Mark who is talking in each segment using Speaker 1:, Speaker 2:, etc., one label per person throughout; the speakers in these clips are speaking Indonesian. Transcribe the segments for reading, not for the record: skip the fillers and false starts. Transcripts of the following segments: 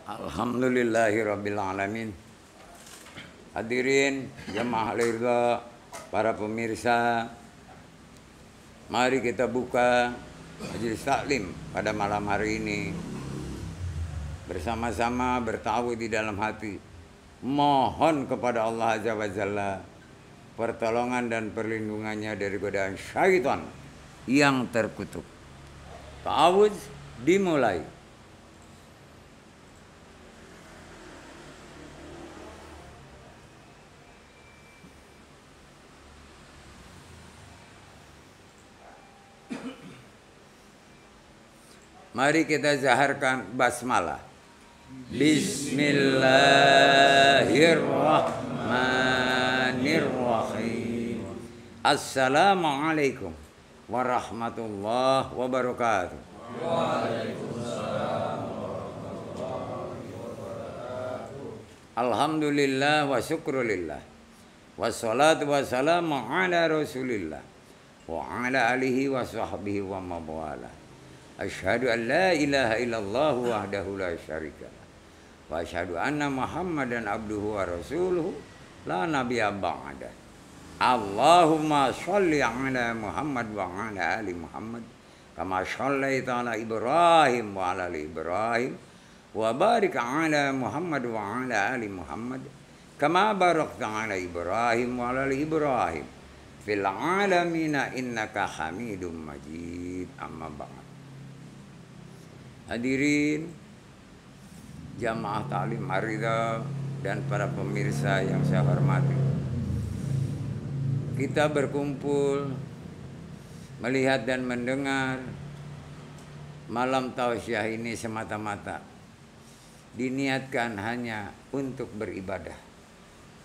Speaker 1: Alhamdulillahirabbil alamin. Hadirin jamaah ridha, para pemirsa, mari kita buka majelis taklim pada malam hari ini. Bersama-sama bertawud di dalam hati, mohon kepada Allah Azza wa Jalla pertolongan dan perlindungannya dari godaan syaitan yang terkutuk. Ta'awudz dimulai. Mari kita zaharkan basmalah. Bismillahirrahmanirrahim. Assalamualaikum warahmatullahi wabarakatuh. Alhamdulillah wa syukrulillah. Wassalatu wassalamu ala rasulillah wa ala alihi wa sahbihi wa mawala. Asyhadu an la ilaha illallah wahdahu la syarika lah. Wa asyhadu anna Muhammadan abduhu wa rasuluhu la nabiyya ba'da. Allahumma sholli ala Muhammad wa ala ali Muhammad kama shallaita ala Ibrahim wa ala ali Ibrahim wa barik ala Muhammad wa ala ali Muhammad kama barakta ala Ibrahim wa ala ali Ibrahim fil alamina innaka Hamidum Majid. Amma ba'd. Hadirin jamaah taklim Ar-Ridha dan para pemirsa yang saya hormati, kita berkumpul melihat dan mendengar malam tausiah ini semata-mata diniatkan hanya untuk beribadah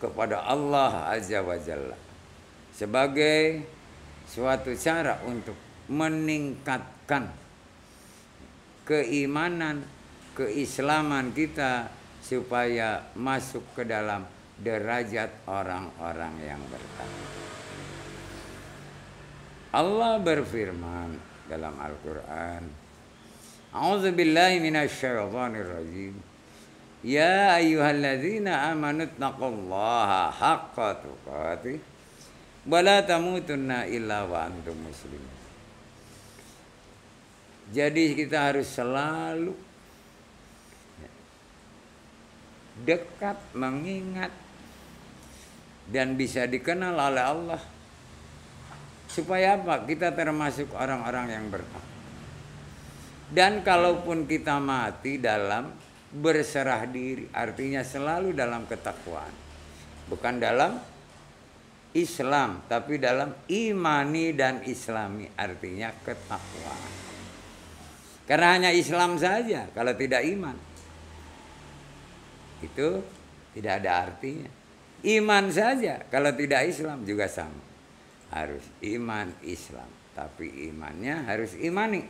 Speaker 1: kepada Allah Azza wa Jalla sebagai suatu cara untuk meningkatkan keimanan, keislaman kita supaya masuk ke dalam derajat orang-orang yang bertakwa. Allah berfirman dalam Al-Quran, A'udzubillahi minasyaitonir rajim. Ya ayyuhalladzina amanu taqullaha haqqa tuqatih wa la tamutunna illa wa antum muslimun. Jadi kita harus selalu dekat, mengingat, dan bisa dikenal oleh Allah. Supaya apa? Kita termasuk orang-orang yang bertakwa. Dan kalaupun kita mati dalam berserah diri, artinya selalu dalam ketakwaan. Bukan dalam Islam, tapi dalam imani dan islami, artinya ketakwaan. Karena hanya Islam saja, kalau tidak iman, itu tidak ada artinya. Iman saja, kalau tidak Islam juga sama. Harus iman Islam, tapi imannya harus imani.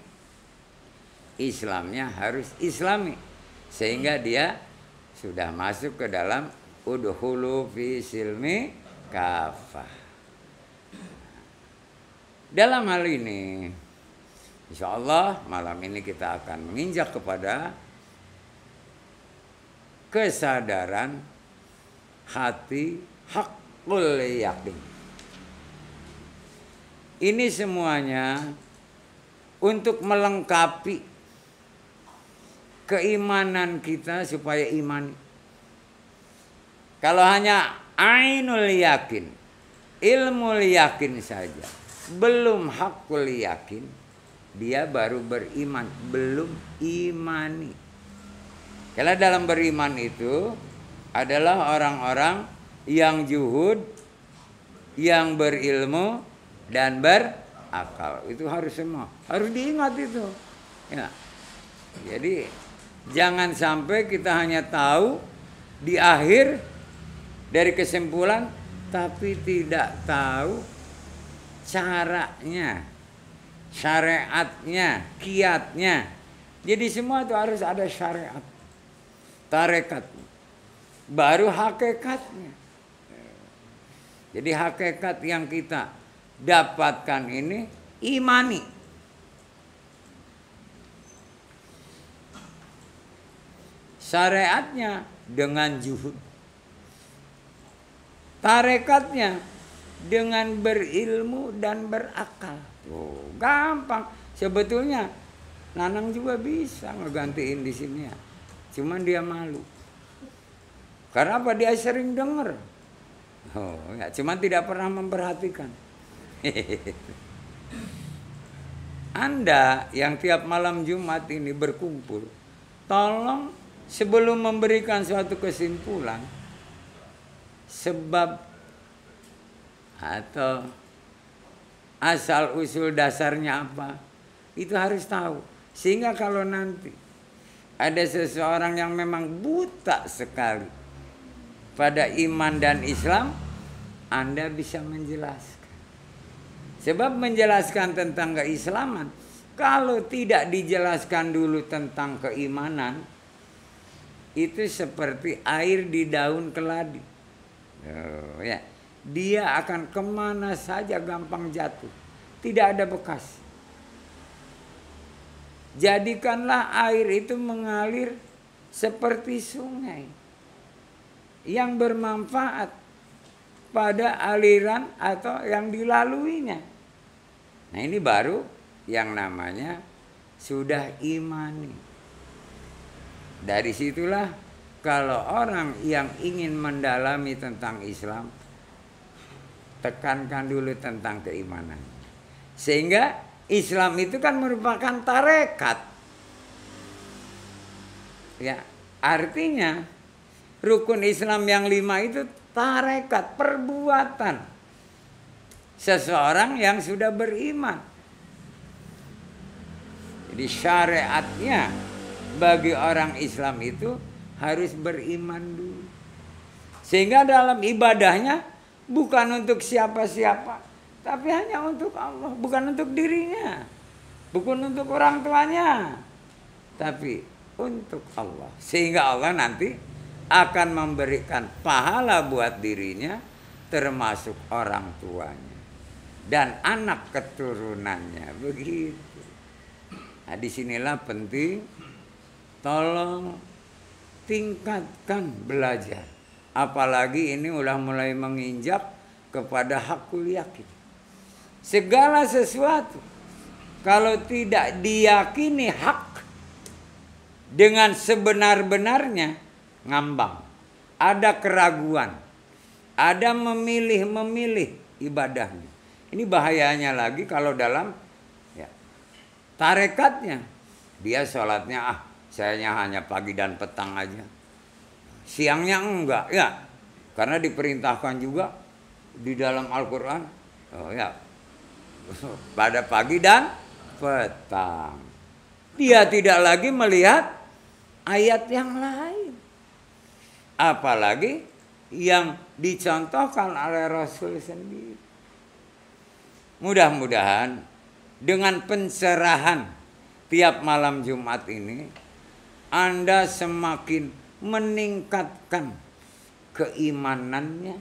Speaker 1: Islamnya harus islami. Sehingga dia sudah masuk ke dalam udhulu fi silmi kafah. Dalam hal ini, insya Allah malam ini kita akan menginjak kepada kesadaran hati hakul yakin. Ini semuanya untuk melengkapi keimanan kita supaya iman. Kalau hanya ainul yakin, ilmu yakin saja, belum hakul yakin, dia baru beriman, belum imani. Karena dalam beriman itu adalah orang-orang yang juhud, yang berilmu, dan berakal. Itu harus semua, harus diingat itu. Ya. Jadi jangan sampai kita hanya tahu di akhir dari kesimpulan, tapi tidak tahu caranya, syariatnya, kiatnya. Jadi semua itu harus ada syariat, tarekat, baru hakikatnya. Jadi hakikat yang kita dapatkan ini imani. syariatnya dengan juhud, tarekatnya dengan berilmu dan berakal. Oh, gampang. Sebetulnya Nanang juga bisa ngegantiin di sini ya. Cuman dia malu. Karena apa? Dia sering denger. Oh, ya, cuman tidak pernah memperhatikan. Anda yang tiap malam Jumat ini berkumpul, tolong sebelum memberikan suatu kesimpulan, sebab atau asal usul dasarnya apa, itu harus tahu. Sehingga kalau nanti ada seseorang yang memang buta sekali pada iman dan Islam, Anda bisa menjelaskan. Sebab menjelaskan tentang keislaman, kalau tidak dijelaskan dulu tentang keimanan, itu seperti air di daun keladi. Oh, ya. Dia akan kemana saja gampang jatuh. Tidak ada bekas. Jadikanlah air itu mengalir seperti sungai yang bermanfaat pada aliran atau yang dilaluinya. Nah, ini baru yang namanya sudah imani. Dari situlah kalau orang yang ingin mendalami tentang Islam, tekankan dulu tentang keimanan. Sehingga Islam itu kan merupakan tarekat. Ya, artinya rukun Islam yang 5 itu tarekat, perbuatan seseorang yang sudah beriman. Jadi syariatnya bagi orang Islam itu harus beriman dulu. Sehingga dalam ibadahnya bukan untuk siapa-siapa, tapi hanya untuk Allah, bukan untuk dirinya, bukan untuk orang tuanya, tapi untuk Allah. Sehingga Allah nanti akan memberikan pahala buat dirinya, termasuk orang tuanya dan anak keturunannya. Begitu. Nah, disinilah penting, tolong tingkatkan belajar. Apalagi ini udah mulai menginjak kepada hakul yakin. Segala sesuatu kalau tidak diyakini hak dengan sebenar-benarnya, ngambang. Ada keraguan, ada memilih-memilih ibadahnya. Ini bahayanya lagi kalau dalam tarekatnya. Dia sholatnya sayanya hanya pagi dan petang aja. Siangnya enggak, ya. Karena diperintahkan juga di dalam Al-Quran, pada pagi dan petang. Dia tidak lagi melihat ayat yang lain. Apalagi yang dicontohkan oleh Rasul sendiri. Mudah-mudahan dengan pencerahan tiap malam Jumat ini, Anda semakin meningkatkan keimanannya,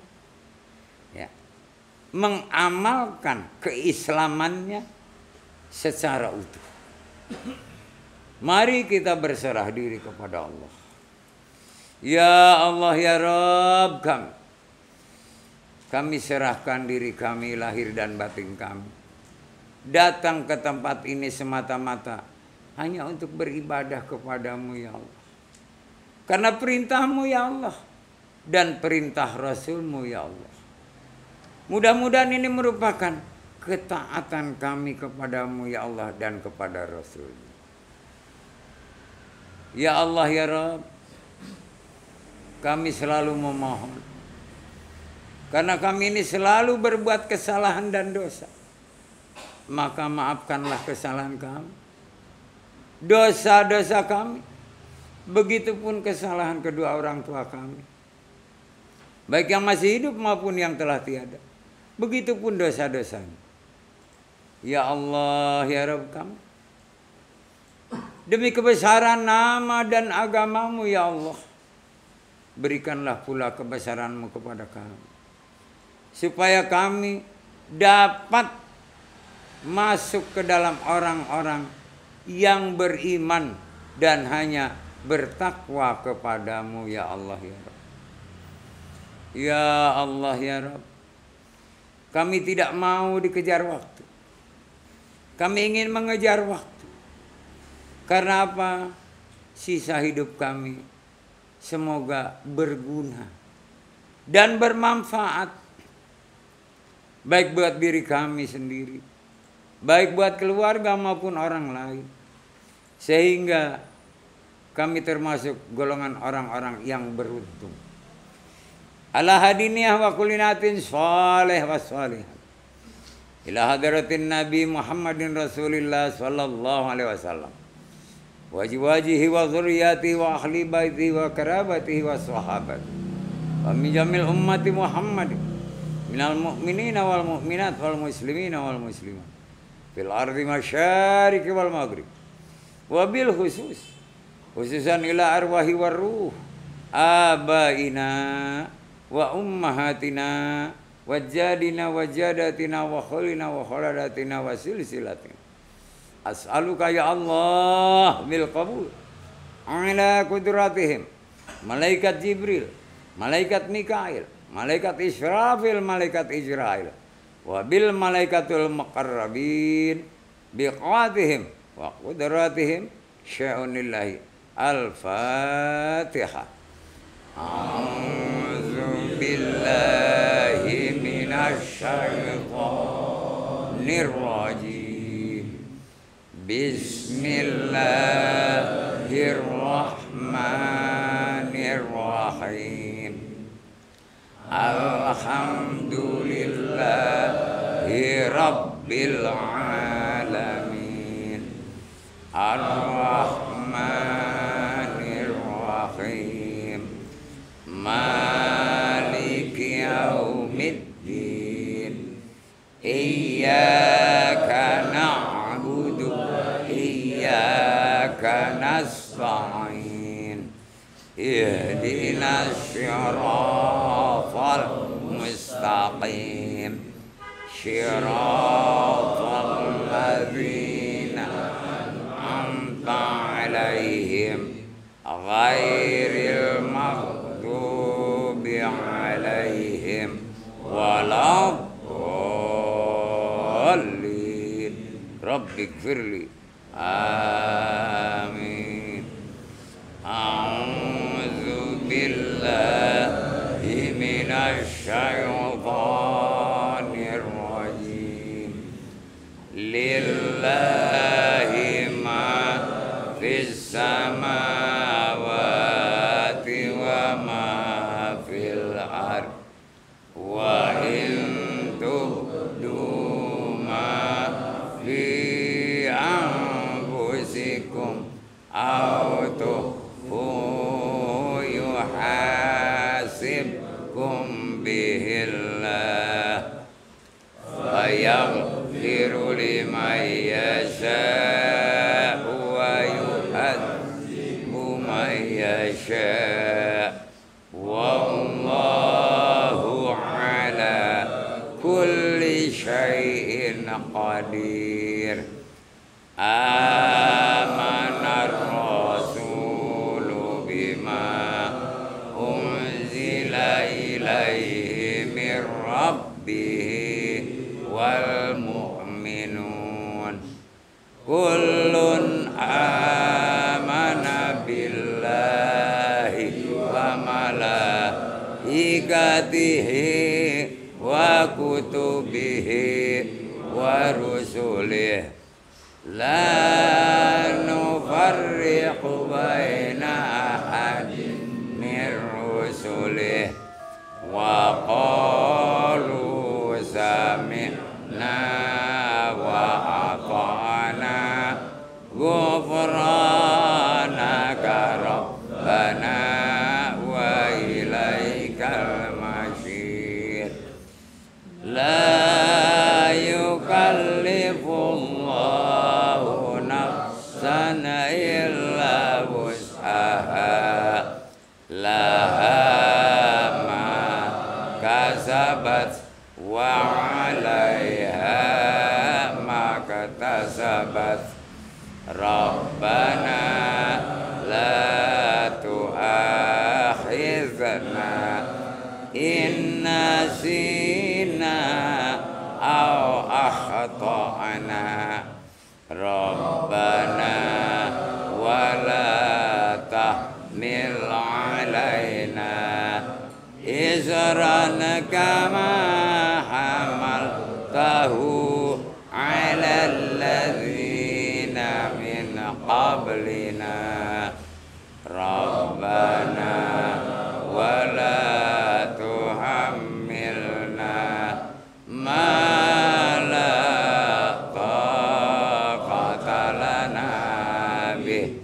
Speaker 1: ya, mengamalkan keislamannya secara utuh. Mari kita berserah diri kepada Allah. Ya Allah, ya Rabb kami serahkan diri kami, lahir dan batin kami. Datang ke tempat ini semata-mata hanya untuk beribadah kepadamu ya Allah. Karena perintahmu ya Allah dan perintah Rasulmu ya Allah. Mudah-mudahan ini merupakan ketaatan kami kepadamu ya Allah dan kepada Rasul. Ya Allah ya Rabb, kami selalu memohon. Karena kami ini selalu berbuat kesalahan dan dosa. Maka maafkanlah kesalahan kami, dosa-dosa kami. Begitupun kesalahan kedua orang tua kami, baik yang masih hidup maupun yang telah tiada. Begitupun dosa-dosanya. Ya Allah, ya Rabb kami, demi kebesaran nama dan agamamu ya Allah, berikanlah pula kebesaranmu kepada kami, supaya kami dapat masuk ke dalam orang-orang yang beriman dan hanya bertakwa kepadamu ya Allah ya Rabb. Ya Allah ya Rabb, kami tidak mau dikejar waktu. Kami ingin mengejar waktu. Karena apa? Sisa hidup kami semoga berguna dan bermanfaat. Baik buat diri kami sendiri, baik buat keluarga maupun orang lain. Sehingga kami termasuk golongan orang-orang yang beruntung. Ala hadiniyah wa kulinatin salih wa salihat. Ila hadratin Nabi Muhammadin Rasulillah sallallahu alaihi wasallam. Wajihi wa zurriyati wa ahli baiti wa karabatihi wa sahabat. Wa min jamil ummati Muhammadin minal mu'minina wal mu'minat wal muslimina wal muslimat fil ardi masyariqi wal maghrib wabil khususan ila arwahi war ruh abaina wa ummahatina wajadina wajadatina wa khalina wa khaladatina wa silsilatina as'aluka ya Allah bil qabul ala qudratihim malaikat Jibril, malaikat Mikail, malaikat Israfil, malaikat Israel, wabil malaikatul muqarrabin biqatihim wa qudratihim sya'unillahi. Al-Fatihah. A'udzu billahi minasy syaithanir rajim. Bismillahirrahmanirrahim. Alhamdulillahi Rabbil Alamin. Ar-Rahmanir Rahim. Maliki Yaumiddin. Iyyaka na'budu wa iyyaka nasta'in. Ihdinas siratal mustaqim. Siratal ladzina an'amta 'alaihim ghairil maghdubi 'alaihim waladdallin. Rabbighfirli. Amin. A'udzu billahi minasy syaithanir rajim. Lillahi ma fis samawati wa ma fil ard wa in tubdu ma fi anfusikum aw yuhasibkum bihillah fayaghfiru liman yasha'u wa yu'adzibu man yasha'u wallahu ala kulli syai'in qadir. Amanar rasulu bima unzila ilaihi mir rabbihi wal mu'minun kullun amana billahi wa malaikatihi wa kutubihi wa rusulihi la nufarriqu baina ahadin min rusulihi wa qalu sami'na wa ata'na ghufranaka rabbana wa ilaikal masyir. La yukallifullahu nafsan illa wus'aha laha ma kasabat wa 'alaiha ma kasabat. Rabbana la Rabbana wala tahmil alaina isran kama hamaltahu ala alladzina min qablina Rabbana wala tuhammilna ma la taqata lana bih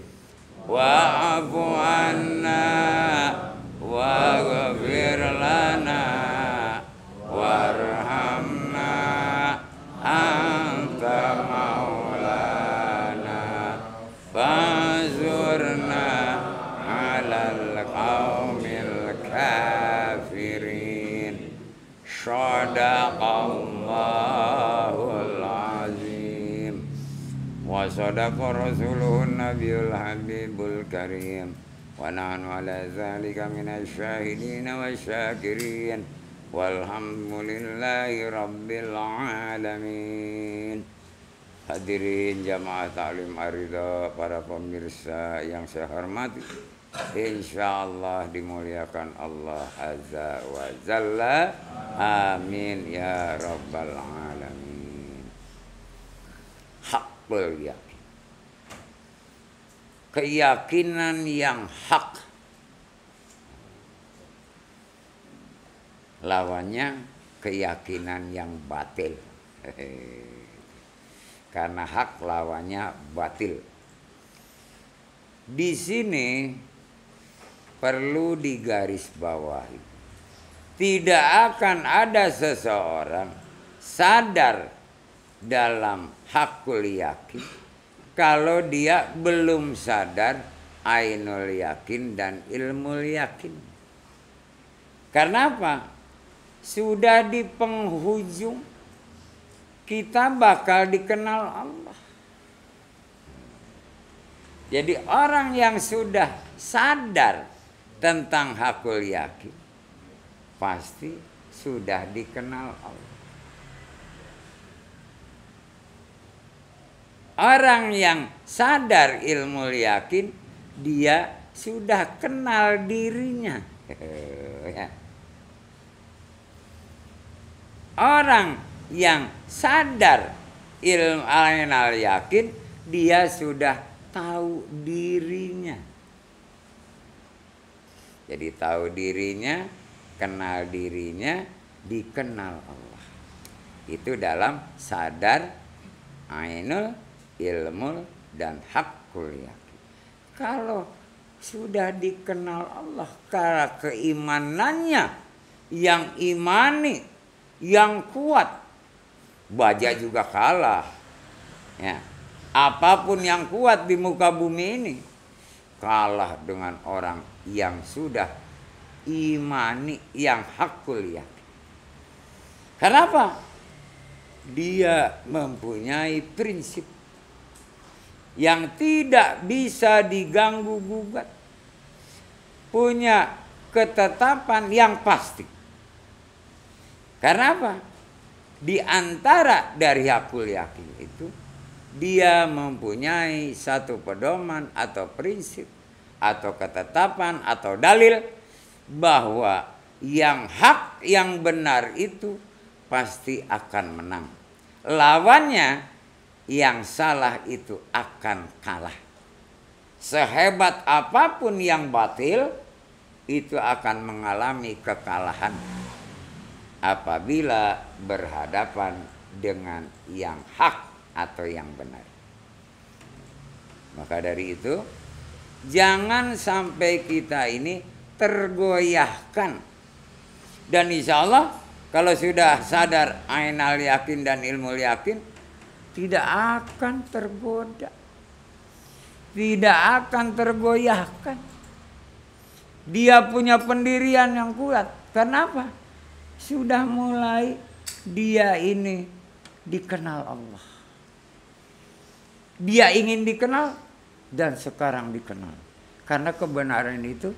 Speaker 1: wa'fu anna waghfir lana warhamna anta maulana fansurna alal qaumil kafirin. Shadaqallahul azim wa sadaqa rasuluhun nabiyul habibul karim wa nahnu ala zalika minasy syahidin wa syakirin walhamdulillahi rabbil alamin. Hadirin jamaah taklim Ar-Ridha, para pemirsa yang saya hormati, insyaallah dimuliakan Allah azza wa jalla, amin ya rabbal alamin. Hakul yakin, keyakinan yang hak, lawannya keyakinan yang batil. Karena hak lawannya batil. Di sini perlu digarisbawahi, tidak akan ada seseorang sadar dalam hakul yakin kalau dia belum sadar ainul yakin dan ilmul yakin. Karena apa? Sudah di penghujung kita bakal dikenal Allah. Jadi orang yang sudah sadar tentang hakul yakin pasti sudah dikenal Allah. Orang yang sadar ilmu yakin, dia sudah kenal dirinya. Orang yang sadar ilmu ainal yakin, dia sudah tahu dirinya. Jadi tahu dirinya, kenal dirinya, dikenal Allah. Itu dalam sadar ainul, ilmu, dan hakul yakin. Kalau sudah dikenal Allah, karena keimanannya yang imani, yang kuat, baja juga kalah. Ya. Apapun yang kuat di muka bumi ini kalah dengan orang yang sudah imani, yang hakul yakin. Kenapa? Dia mempunyai prinsip yang tidak bisa diganggu gugat, punya ketetapan yang pasti. Karena apa? Di antara dari hakul yakin itu, dia mempunyai satu pedoman atau prinsip atau ketetapan atau dalil bahwa yang hak, yang benar itu pasti akan menang. Lawannya yang salah itu akan kalah. Sehebat apapun yang batil, itu akan mengalami kekalahan apabila berhadapan dengan yang hak atau yang benar. Maka dari itu, jangan sampai kita ini tergoyahkan. Dan insya Allah kalau sudah sadar ainal yakin dan ilmu yakin, tidak akan tergoda, tidak akan tergoyahkan. Dia punya pendirian yang kuat. Kenapa? Sudah mulai dia ini dikenal Allah. Dia ingin dikenal dan sekarang dikenal. Karena kebenaran itu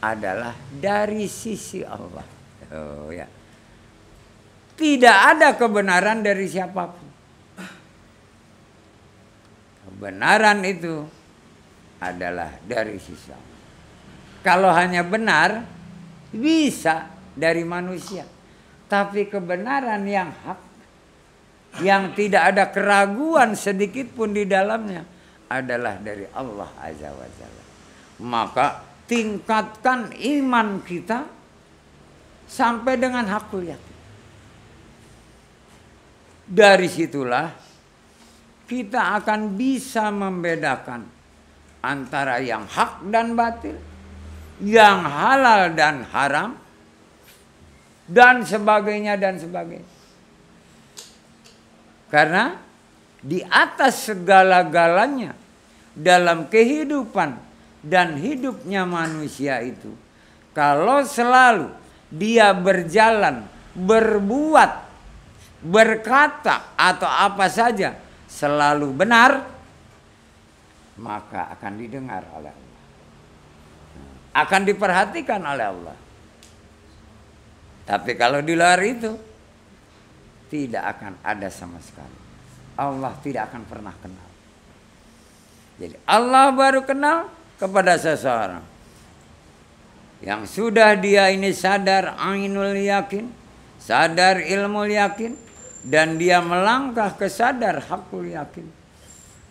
Speaker 1: adalah dari sisi Allah. Oh ya. Tidak ada kebenaran dari siapapun. kebenaran itu adalah dari sisi Allah. Kalau hanya benar bisa dari manusia, tapi kebenaran yang hak, yang tidak ada keraguan sedikit pun di dalamnya, adalah dari Allah Azza wa Jalla. Maka tingkatkan iman kita sampai dengan hakul yakin. Dari situlah kita akan bisa membedakan antara yang hak dan batil, yang halal dan haram, dan sebagainya dan sebagainya. Karena di atas segala-galanya dalam kehidupan dan hidupnya manusia itu, kalau selalu dia berjalan, berbuat, berkata atau apa saja selalu benar, maka akan didengar oleh Allah, akan diperhatikan oleh Allah. Tapi kalau di luar itu tidak akan ada sama sekali. Allah tidak akan pernah kenal. Jadi Allah baru kenal kepada seseorang yang sudah dia ini sadar ainul yakin, sadar ilmu yakin, dan dia melangkah ke sadar hakul yakin.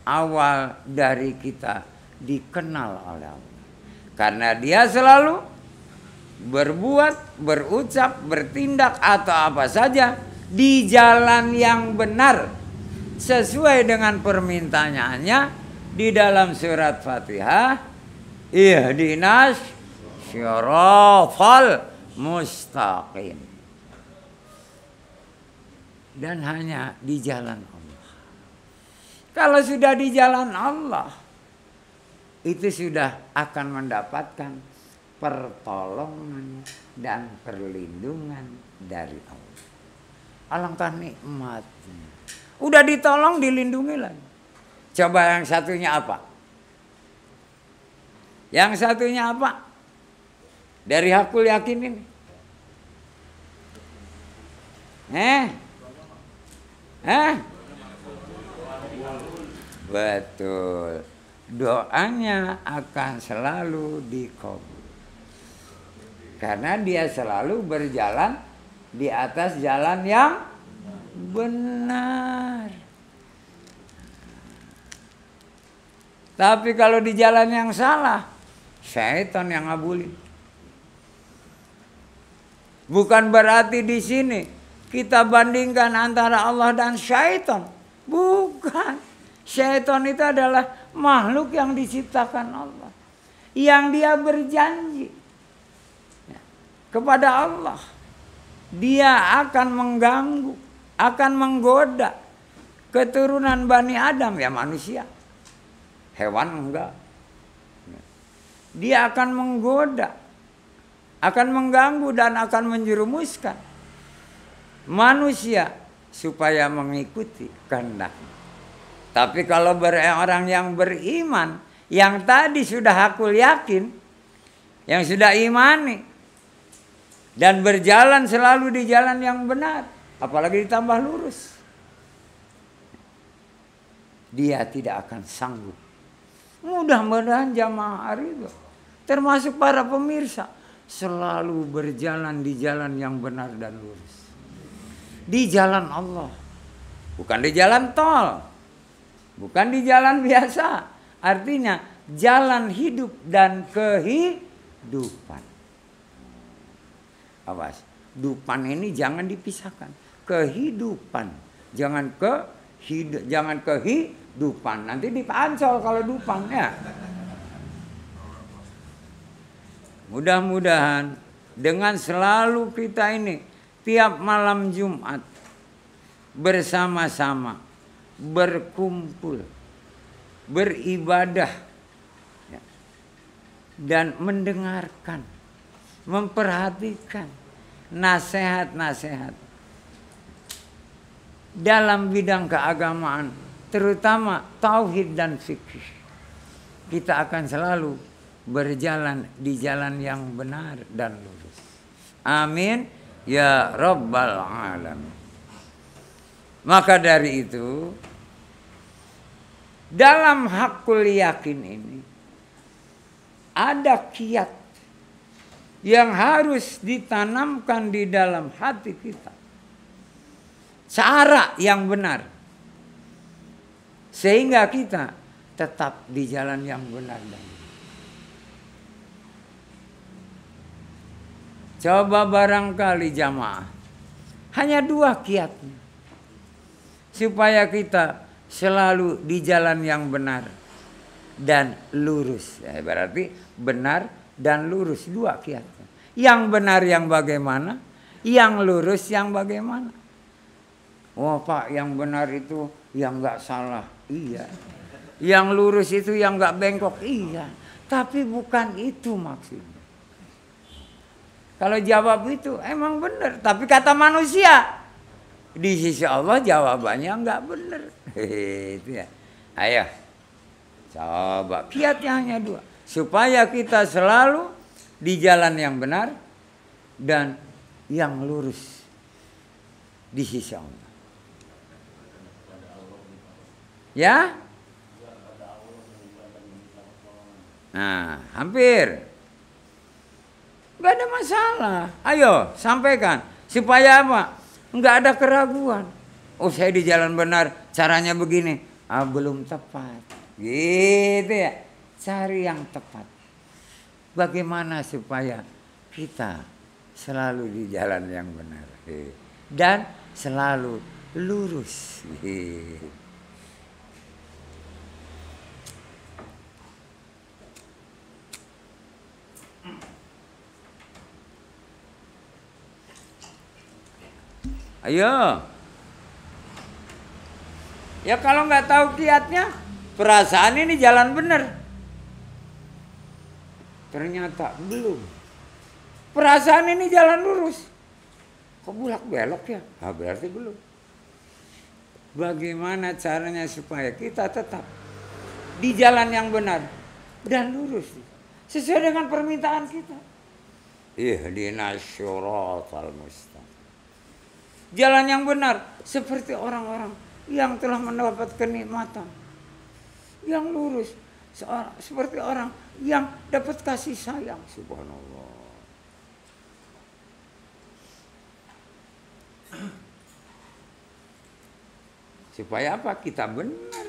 Speaker 1: Awal dari kita dikenal oleh Allah, karena dia selalu berbuat, berucap, bertindak atau apa saja di jalan yang benar sesuai dengan permintaannya di dalam surat Fatihah, ihdinas syirafal mustaqim. Dan hanya di jalan Allah. Kalau sudah di jalan Allah, itu sudah akan mendapatkan pertolongan dan perlindungan dari Allah. Alangkah nikmatnya. Udah ditolong, dilindungi lagi. Coba yang satunya apa? Yang satunya apa? Dari hakul yakin ini. Betul. Doanya akan selalu dikabul. Karena dia selalu berjalan di atas jalan yang benar. Tapi kalau di jalan yang salah, syaitan yang ngabulin. Bukan berarti di sini kita bandingkan antara Allah dan syaitan. Bukan. Syaitan itu adalah makhluk yang diciptakan Allah, yang dia berjanji kepada Allah, dia akan mengganggu, akan menggoda keturunan Bani Adam, ya manusia. Hewan enggak. Dia akan menggoda, akan mengganggu dan akan menjerumuskan manusia supaya mengikuti kehendaknya. Tapi kalau orang yang beriman, yang tadi sudah hakul yakin, yang sudah imani, dan berjalan selalu di jalan yang benar, apalagi ditambah lurus, dia tidak akan sanggup. Mudah-mudahan jamaah hari itu, termasuk para pemirsa, selalu berjalan di jalan yang benar dan lurus. Di jalan Allah, bukan di jalan tol. Bukan di jalan biasa. Artinya jalan hidup dan kehidupan. Awas, dupan ini jangan dipisahkan. Kehidupan, jangan kehidupan. Nanti dipancol kalau dupan ya. Mudah-mudahan dengan selalu kita ini tiap malam Jumat bersama-sama berkumpul, beribadah, ya, dan mendengarkan, memperhatikan nasihat-nasihat dalam bidang keagamaan, terutama tauhid dan fikih. Kita akan selalu berjalan di jalan yang benar dan lurus. Amin ya rabbal alamin. Maka dari itu dalam hakul yakin ini ada kiat yang harus ditanamkan di dalam hati kita. Cara yang benar. Sehingga kita tetap di jalan yang benar. Coba barangkali jamaah. Hanya 2 kiatnya. Supaya kita selalu di jalan yang benar dan lurus. Ya, berarti benar dan lurus 2 kiatnya. Yang benar yang bagaimana? Yang lurus yang bagaimana? Oh Pak, yang benar itu yang nggak salah. Iya. Yang lurus itu yang nggak bengkok. Iya. Tapi bukan itu maksudnya. Kalau jawab itu emang benar. Tapi kata manusia, di sisi Allah jawabannya nggak benar. Itu ya. Ayo. Coba. Kiatnya hanya 2. Supaya kita selalu di jalan yang benar dan yang lurus di sisi Allah. Ya? Nah, hampir. Nggak ada masalah. Ayo, sampaikan. Supaya apa? Nggak ada keraguan. Oh, saya di jalan benar, caranya begini. Ah, belum tepat. Gitu ya. Cari yang tepat. Bagaimana supaya kita selalu di jalan yang benar. Dan selalu lurus. Ayo. Ya kalau nggak tahu kiatnya, perasaan ini jalan benar. Ternyata belum. Perasaan ini jalan lurus. Kok bulak belok ya? Nah, berarti belum. Bagaimana caranya supaya kita tetap di jalan yang benar dan lurus sesuai dengan permintaan kita. Ihdinas syiratal mustaqim. Jalan yang benar seperti orang-orang yang telah mendapat kenikmatan. Yang lurus seperti orang yang dapat kasih sayang. Subhanallah. Supaya apa? Kita benar.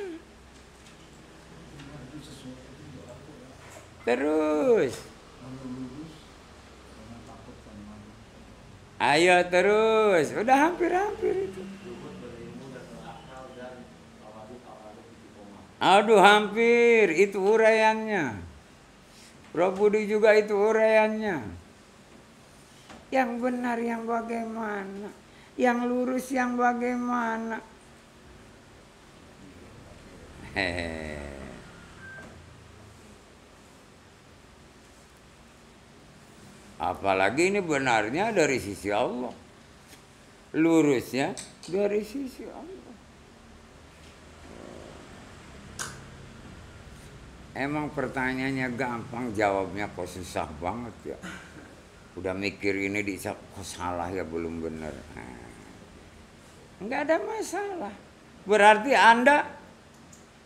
Speaker 1: Terus. Ayo terus. Udah hampir-hampir itu. Aduh hampir. Itu uraiannya. Bro Budi juga itu uraiannya. Yang benar yang bagaimana? Yang lurus yang bagaimana? Apalagi ini benarnya dari sisi Allah. Lurusnya dari sisi Allah. Emang pertanyaannya gampang, jawabnya kok susah banget ya. Udah mikir ini kok salah ya, belum benar. Enggak ada masalah. Berarti Anda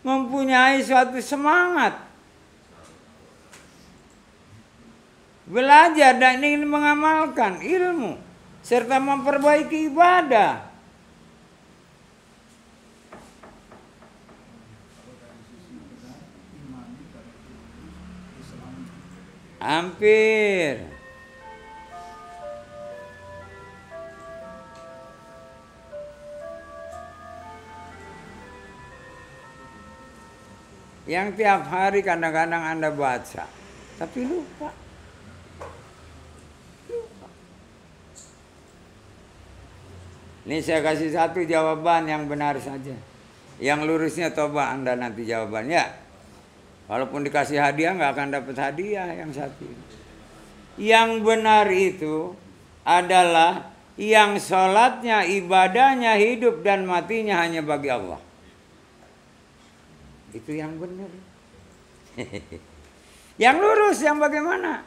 Speaker 1: mempunyai suatu semangat. Belajar dan ingin mengamalkan ilmu serta memperbaiki ibadah. Hampir. Yang tiap hari kadang-kadang Anda baca, tapi lupa. Ini saya kasih satu jawaban yang benar saja. Yang lurusnya coba Anda nanti jawabannya. Walaupun dikasih hadiah nggak akan dapat hadiah yang satu. Yang benar itu adalah yang sholatnya, ibadahnya, hidup dan matinya hanya bagi Allah. Itu yang benar. Yang lurus yang bagaimana?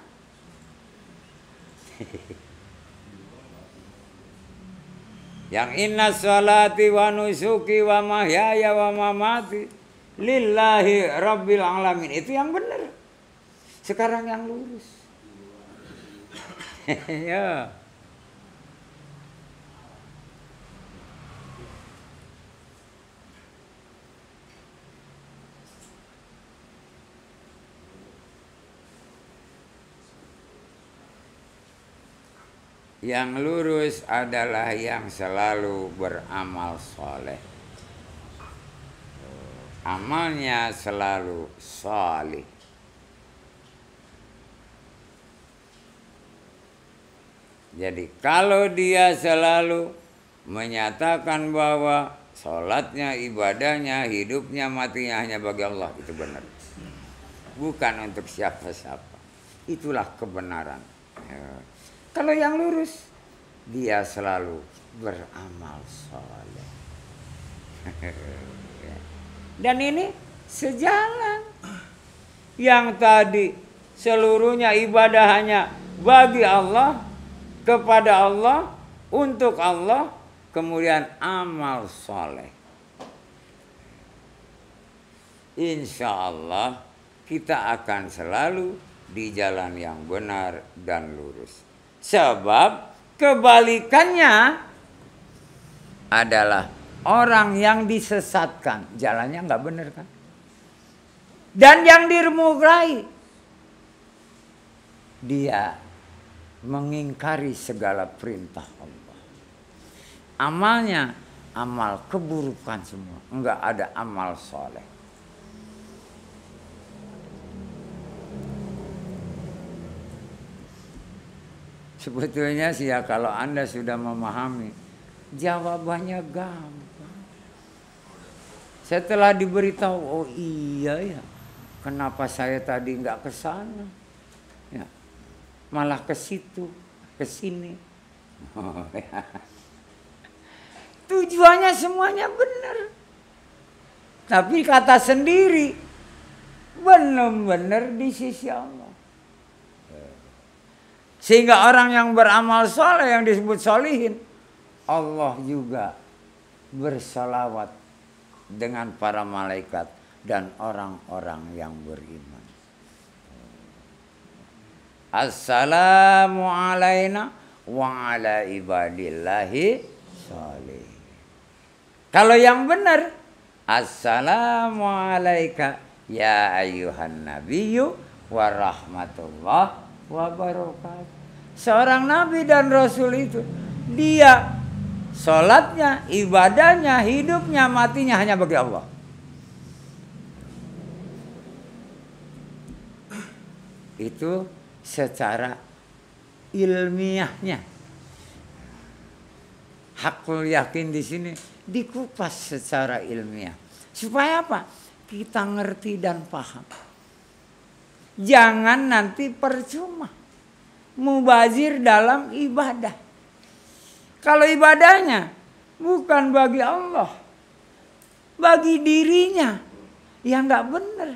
Speaker 1: Yang inna sholati wa nusuki wa mahyaya wa mamati lillahi rabbil alamin. Itu yang benar. Sekarang yang lurus. Ya. Yang lurus adalah yang selalu beramal soleh. Amalnya selalu salih. Jadi kalau dia selalu menyatakan bahwa sholatnya, ibadahnya, hidupnya, matinya hanya bagi Allah, itu benar. Bukan untuk siapa-siapa. Itulah kebenaran. Kalau yang lurus, dia selalu beramal soleh. Dan ini sejalan. Yang tadi seluruhnya ibadah hanya bagi Allah, kepada Allah, untuk Allah, kemudian amal soleh. Insya Allah kita akan selalu di jalan yang benar dan lurus. Sebab kebalikannya adalah orang yang disesatkan, jalannya nggak benar kan? Dan yang dirmurai, dia mengingkari segala perintah Allah. Amalnya amal keburukan semua, nggak ada amal soleh. Sebetulnya sih ya, kalau Anda sudah memahami, jawabannya gampang. Setelah diberitahu, oh iya ya, kenapa saya tadi nggak ke sana? Ya, malah ke situ, ke sini. Oh, ya. Tujuannya semuanya benar. Tapi kata sendiri, benar-benar di sisi Allah. Sehingga orang yang beramal soleh yang disebut solihin, Allah juga bersalawat dengan para malaikat dan orang-orang yang beriman. Assalamu alayna wa ala ibadillahi sholih. Kalau yang benar, assalamu alayka ya ayyuhan nabiyyu wa rahmatullah wa barakatuh. Seorang nabi dan rasul itu, dia sholatnya, ibadahnya, hidupnya, matinya hanya bagi Allah. Itu secara ilmiahnya. Hakul yakin di sini dikupas secara ilmiah. Supaya apa? Kita ngerti dan paham. Jangan nanti percuma mubazir dalam ibadah. Kalau ibadahnya bukan bagi Allah, bagi dirinya, ya nggak benar,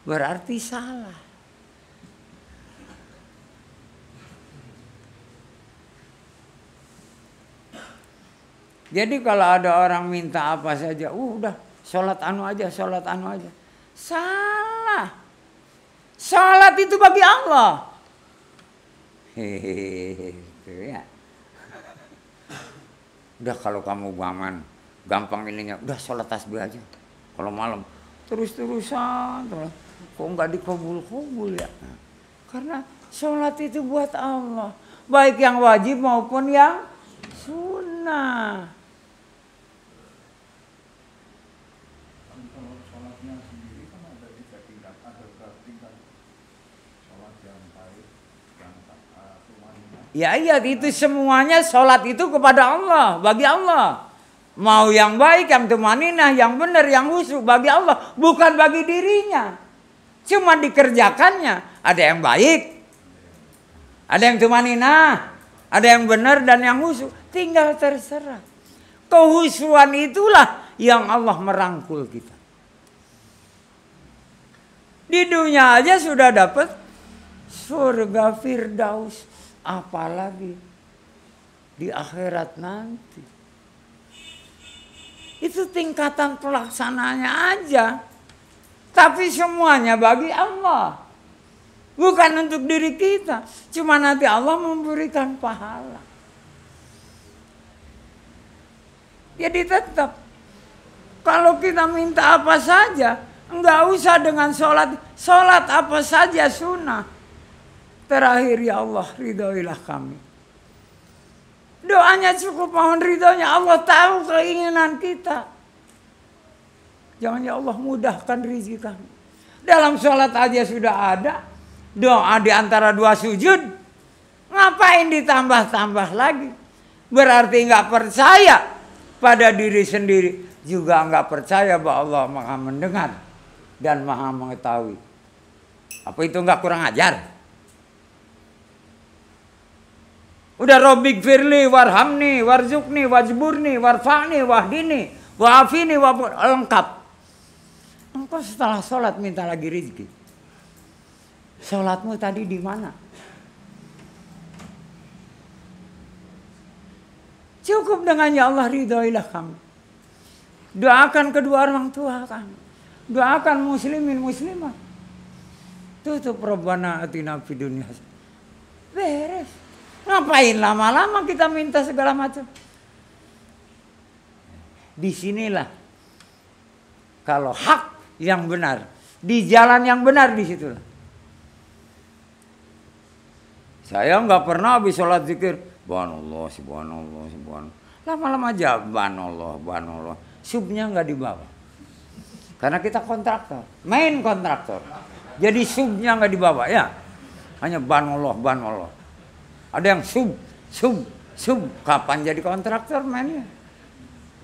Speaker 1: berarti salah. Jadi kalau ada orang minta apa saja, udah sholat anu aja, sholat anu aja. Salah. Sholat itu bagi Allah. Hehehe, ya. Udah kalau kamu gampang ininya, udah sholat tasbih aja. Kalau malam terus-terusan, kok nggak dikabul-kabul ya? Karena sholat itu buat Allah, baik yang wajib maupun yang sunnah. Ya iya, itu semuanya sholat itu kepada Allah, bagi Allah. Mau yang baik, yang tumaninah, yang benar, yang khusyuk bagi Allah, bukan bagi dirinya. Cuma dikerjakannya, ada yang baik, ada yang tumaninah, ada yang benar dan yang khusyuk, tinggal terserah. Kehusyuan itulah yang Allah merangkul kita. Di dunia aja sudah dapat surga Firdaus. Apalagi di akhirat nanti. Itu tingkatan pelaksanaannya aja. Tapi semuanya bagi Allah. Bukan untuk diri kita. Cuma nanti Allah memberikan pahala. Jadi tetap. Kalau kita minta apa saja. Enggak usah dengan sholat. Sholat apa saja sunnah. Terakhir, ya Allah ridhoilah kami. Doanya cukup mohon ridhonya. Allah tahu keinginan kita. Jangan ya Allah mudahkan rezeki kami. Dalam sholat aja sudah ada. Doa di antara dua sujud. Ngapain ditambah-tambah lagi? Berarti nggak percaya pada diri sendiri. Juga nggak percaya bahwa Allah maha mendengar. Dan maha mengetahui. Apa itu nggak kurang ajar? Udah Robbik firli warhamni warzukni wajburni warfa'ni wahdini wa'afini lengkap. Engkau setelah sholat minta lagi rezeki. Sholatmu tadi di mana? Cukup dengan ya Allah ridhoilah kami. Doakan kedua orang tua kami. Doakan muslimin muslimah. Tutup Rabbana atina fid dunya. Beres. Ngapain lama-lama kita minta segala macam? Disinilah kalau hak yang benar, di jalan yang benar di situlah. Saya nggak pernah habis sholat zikir, subhanallah, subhanallah, subhanallah. Lama-lama aja, subhanallah, subhanallah. Subnya nggak dibawa. Karena kita kontraktor, main kontraktor. Jadi subnya nggak dibawa ya. Hanya subhanallah, subhanallah. Ada yang sub. Kapan jadi kontraktor mainnya?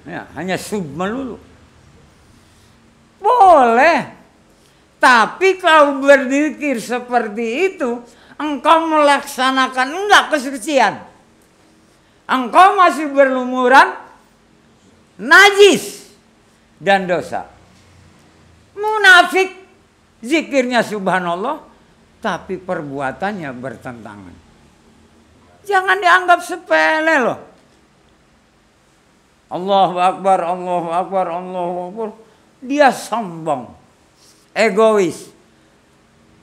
Speaker 1: Ya, hanya sub melulu. Boleh. Tapi kalau berzikir seperti itu, engkau melaksanakan enggak kesucian. Engkau masih berlumuran najis dan dosa. Munafik zikirnya subhanallah, tapi perbuatannya bertentangan. Jangan dianggap sepele loh. Allahu Akbar, Allahu Akbar, Allahu Akbar. Dia sombong, egois.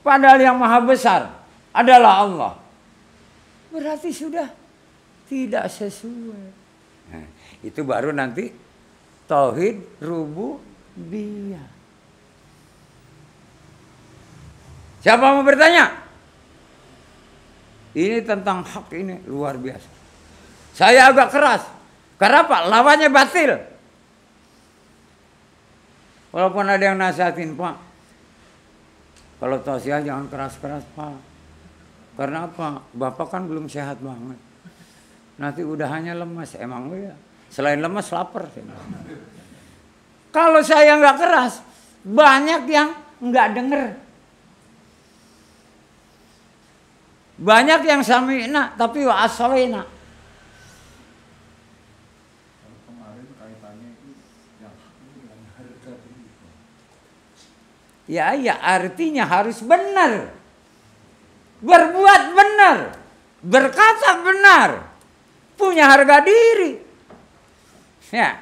Speaker 1: Padahal yang maha besar adalah Allah. Berarti sudah tidak sesuai. Nah, itu baru nanti tauhid rububiyah. Siapa mau bertanya? Ini tentang hak ini luar biasa. Saya agak keras. Karena apa? Lawannya batil. Walaupun ada yang nasihatin, Pak. Kalau tausiah jangan keras-keras, Pak. Karena apa? Bapak kan belum sehat banget. Nanti udah hanya lemas. Emang ya? Selain lemas, lapar. Kalau saya nggak keras, banyak yang nggak denger. Banyak yang sami'na tapi wa asawina.
Speaker 2: Kemarin kaitannya itu yang dengan harga diri.
Speaker 1: Ya artinya harus benar. Berbuat benar. Berkata benar. Punya harga diri. Ya.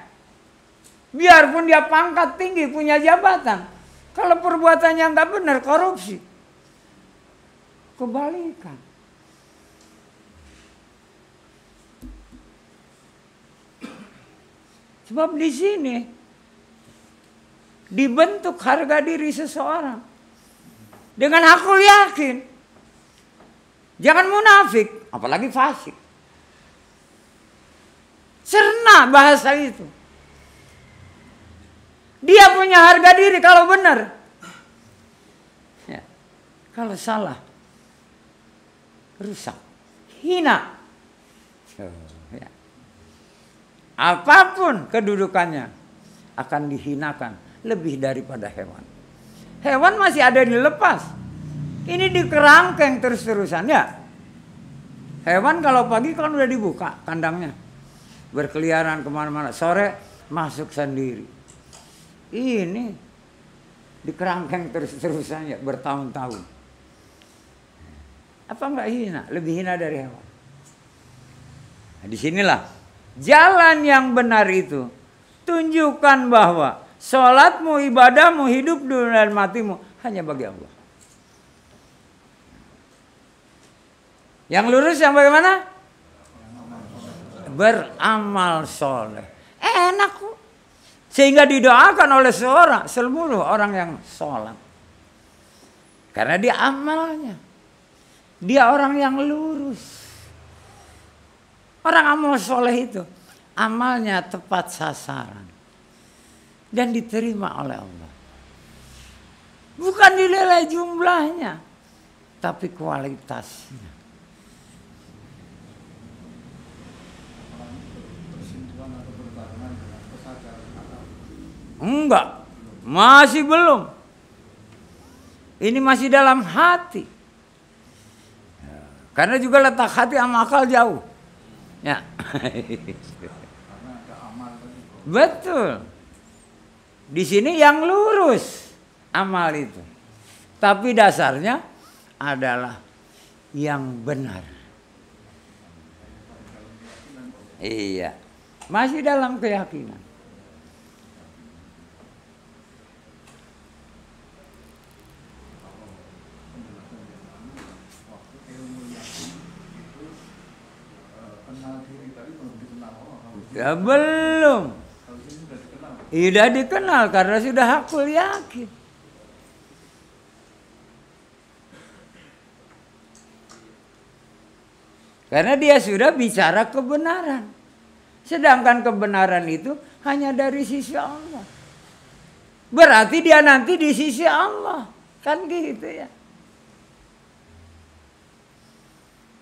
Speaker 1: Biarpun dia pangkat tinggi, punya jabatan. Kalau perbuatannya nggak benar, korupsi. Kebalikan. Sebab di sini dibentuk harga diri seseorang dengan aku yakin. Jangan munafik, apalagi fasik. Cerna bahasa itu. Dia punya harga diri kalau benar. Ya. Kalau salah, rusak, hina. Ya. Apapun kedudukannya akan dihinakan lebih daripada hewan. Hewan masih ada dilepas. Ini dikerangkeng terus-terusan ya. Hewan kalau pagi kan udah dibuka kandangnya. Berkeliaran kemana-mana. Sore masuk sendiri. Ini dikerangkeng terus-terusan ya bertahun-tahun. Apa enggak hina? Lebih hina dari hewan. Nah, disinilah jalan yang benar itu tunjukkan bahwa Sholatmu, ibadahmu, hidup dan matimu hanya bagi Allah. Yang lurus yang bagaimana? Beramal soleh. Enak kok. Sehingga didoakan oleh seluruh orang yang sholat. Karena dia amalnya. Dia orang yang lurus. Orang amal soleh itu amalnya tepat sasaran. Dan diterima oleh Allah. Bukan dinilai jumlahnya. Tapi kualitasnya.
Speaker 2: Bersentuhan atau berbarengan dengan kesadaran akal.
Speaker 1: Enggak. Masih belum. Ini masih dalam hati. Karena juga letak hati sama akal jauh. Ya.
Speaker 2: Karena ada amal tadi.
Speaker 1: Betul. Di sini yang lurus amal itu. Tapi dasarnya adalah yang benar. Iya. Masih dalam keyakinan.
Speaker 2: Waktu ilmu yakin itu kenal diri tadi belum dikenal Allah.
Speaker 1: Ya belum.
Speaker 2: Kalau sini sudah dikenal.
Speaker 1: Sudah dikenal karena sudah hakul yakin. Karena dia sudah bicara kebenaran. Sedangkan kebenaran itu hanya dari sisi Allah. Berarti dia nanti di sisi Allah. Kan gitu ya.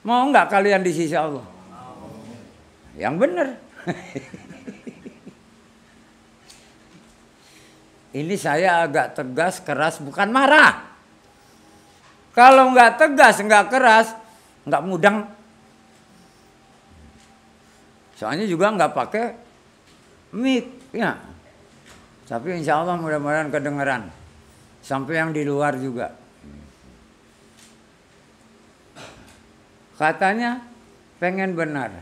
Speaker 1: Mau nggak kalian di sisi Allah? Yang benar. Ini saya agak tegas, keras, bukan marah. Kalau nggak tegas, nggak keras, nggak mudeng. Soalnya juga nggak pakai mic, ya. Tapi insya Allah mudah-mudahan kedengeran. Sampai yang di luar juga. Katanya pengen benar.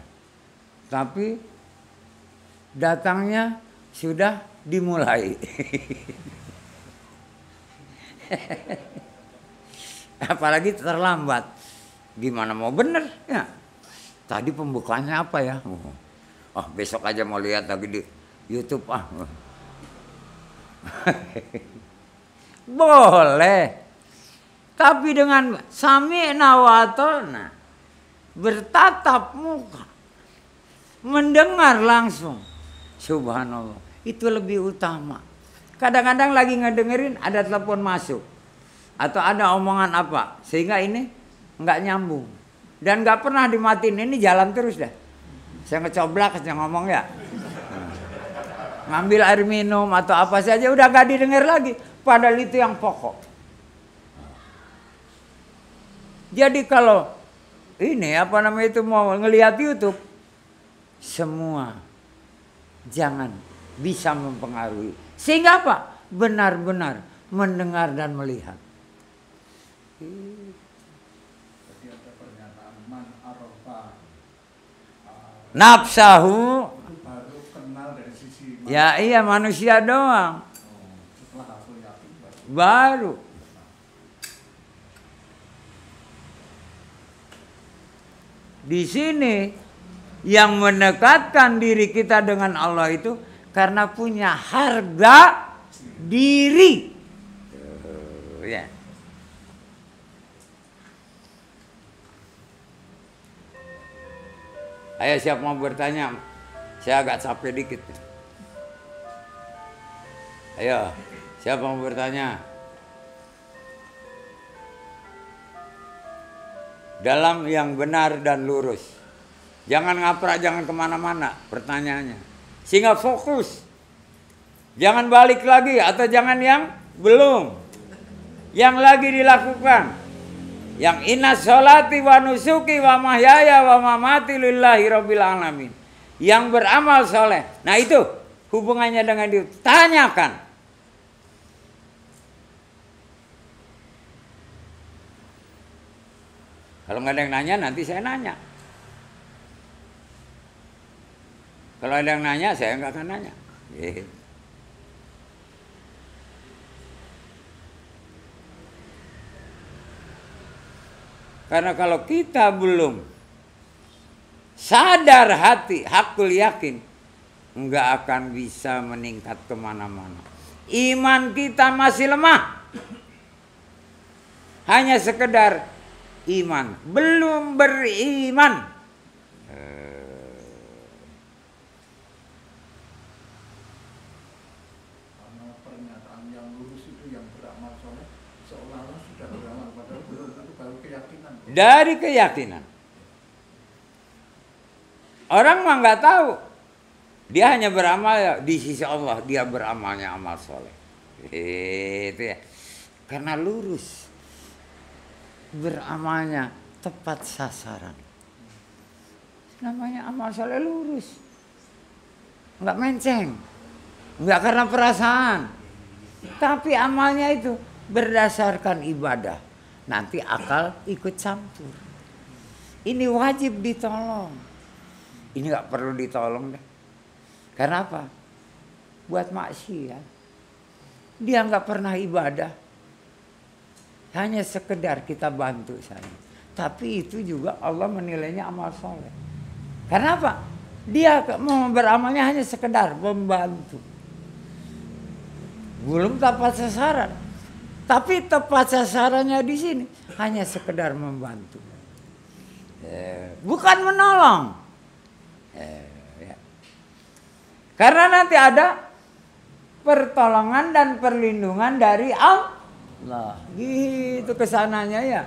Speaker 1: Tapi datangnya sudah dimulai. Apalagi terlambat. Gimana mau benar? Ya. Tadi pembukanya apa ya? Oh, besok aja mau lihat lagi di YouTube ah. Boleh. Tapi dengan sami'na wa ata'na, bertatap muka, mendengar langsung. Subhanallah, itu lebih utama. Kadang-kadang lagi ngedengerin ada telepon masuk atau ada omongan apa sehingga ini nggak nyambung dan nggak pernah dimatiin, ini jalan terus dah. Saya ngecoblak saya ngomong ya, ngambil air minum atau apa saja udah nggak didengar lagi, padahal itu yang pokok. Jadi kalau ini apa namanya itu mau ngelihat YouTube, semua jangan bisa mempengaruhi. Sehingga apa? Benar-benar mendengar dan melihat.
Speaker 2: Jadi ada pernyataan man arafa
Speaker 1: Nafsahu.
Speaker 2: itu baru kenal dari sisi
Speaker 1: Ya iya manusia doang.
Speaker 2: setelah aku yakin
Speaker 1: Baru. Di sini yang mendekatkan diri kita dengan Allah itu karena punya harga diri. Ya. Ayo siapa mau bertanya? Saya agak capek dikit. Ayo, siapa mau bertanya? Dalam yang benar dan lurus. Jangan ngaprak, jangan kemana-mana pertanyaannya. Sehingga fokus. Jangan balik lagi atau jangan yang belum. Yang lagi dilakukan. Yang inna sholati wa nusuki wa mahyaya wa mamati lillahi rabbil alamin. Yang beramal soleh. Nah itu hubungannya dengan dia. Tanyakan. Kalau nggak ada yang nanya, nanti saya nanya. Kalau ada yang nanya, saya nggak akan nanya. Karena kalau kita belum sadar hati, hakul yakin, nggak akan bisa meningkat kemana-mana. Iman kita masih lemah. Hanya sekedar iman, belum beriman.
Speaker 2: Karena pernyataan yang lurus itu yang beramal soleh seolah-olah sudah beramal, padahal belum, itu baru keyakinan.
Speaker 1: Dari keyakinan. Orang mah nggak tahu. Dia hanya beramal ya, di sisi Allah, dia beramalnya amal soleh. Itu ya. Karena lurus. Beramalnya tepat sasaran. Namanya amal soleh lurus. Nggak menceng. Nggak karena perasaan. Tapi amalnya itu berdasarkan ibadah. Nanti akal ikut campur. Ini wajib ditolong. Ini nggak perlu ditolong deh. Karena apa? Buat maksiat. Dia nggak pernah ibadah. Hanya sekedar kita bantu saja. Tapi itu juga Allah menilainya amal soleh. Karena apa? Dia mau beramalnya hanya sekedar membantu. Belum tepat sasaran. Tapi tepat sasarannya di sini hanya sekedar membantu. Bukan menolong. Ya. Karena nanti ada pertolongan dan perlindungan dari Allah. Gitu kesananya ya.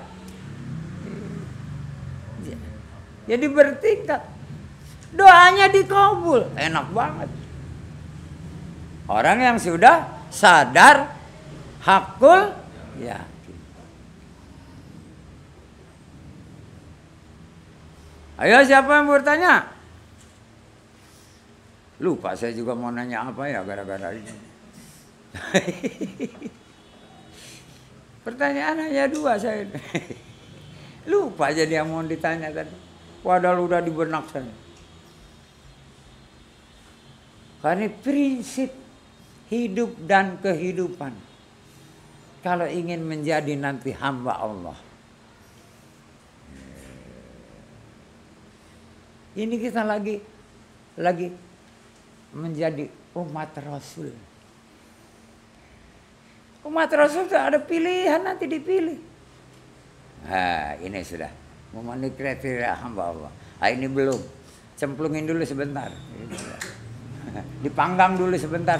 Speaker 1: Jadi bertingkat. Doanya dikabul. Enak banget. Orang yang sudah sadar hakul yakin. Ayo siapa yang bertanya? Lupa saya juga mau nanya apa ya gara-gara ini. Pertanyaan hanya 2 saya. Lupa jadi yang mau ditanya tadi. Padahal udah di benak saya. Karena prinsip hidup dan kehidupan. Kalau ingin menjadi nanti hamba Allah. Ini kita lagi menjadi umat Rasul. Umat Rasul itu ada pilihan, nanti dipilih. Nah, ini sudah memenuhi kriteria hamba Allah. Ah, ini belum. Cemplungin dulu sebentar. Dipanggang dulu sebentar.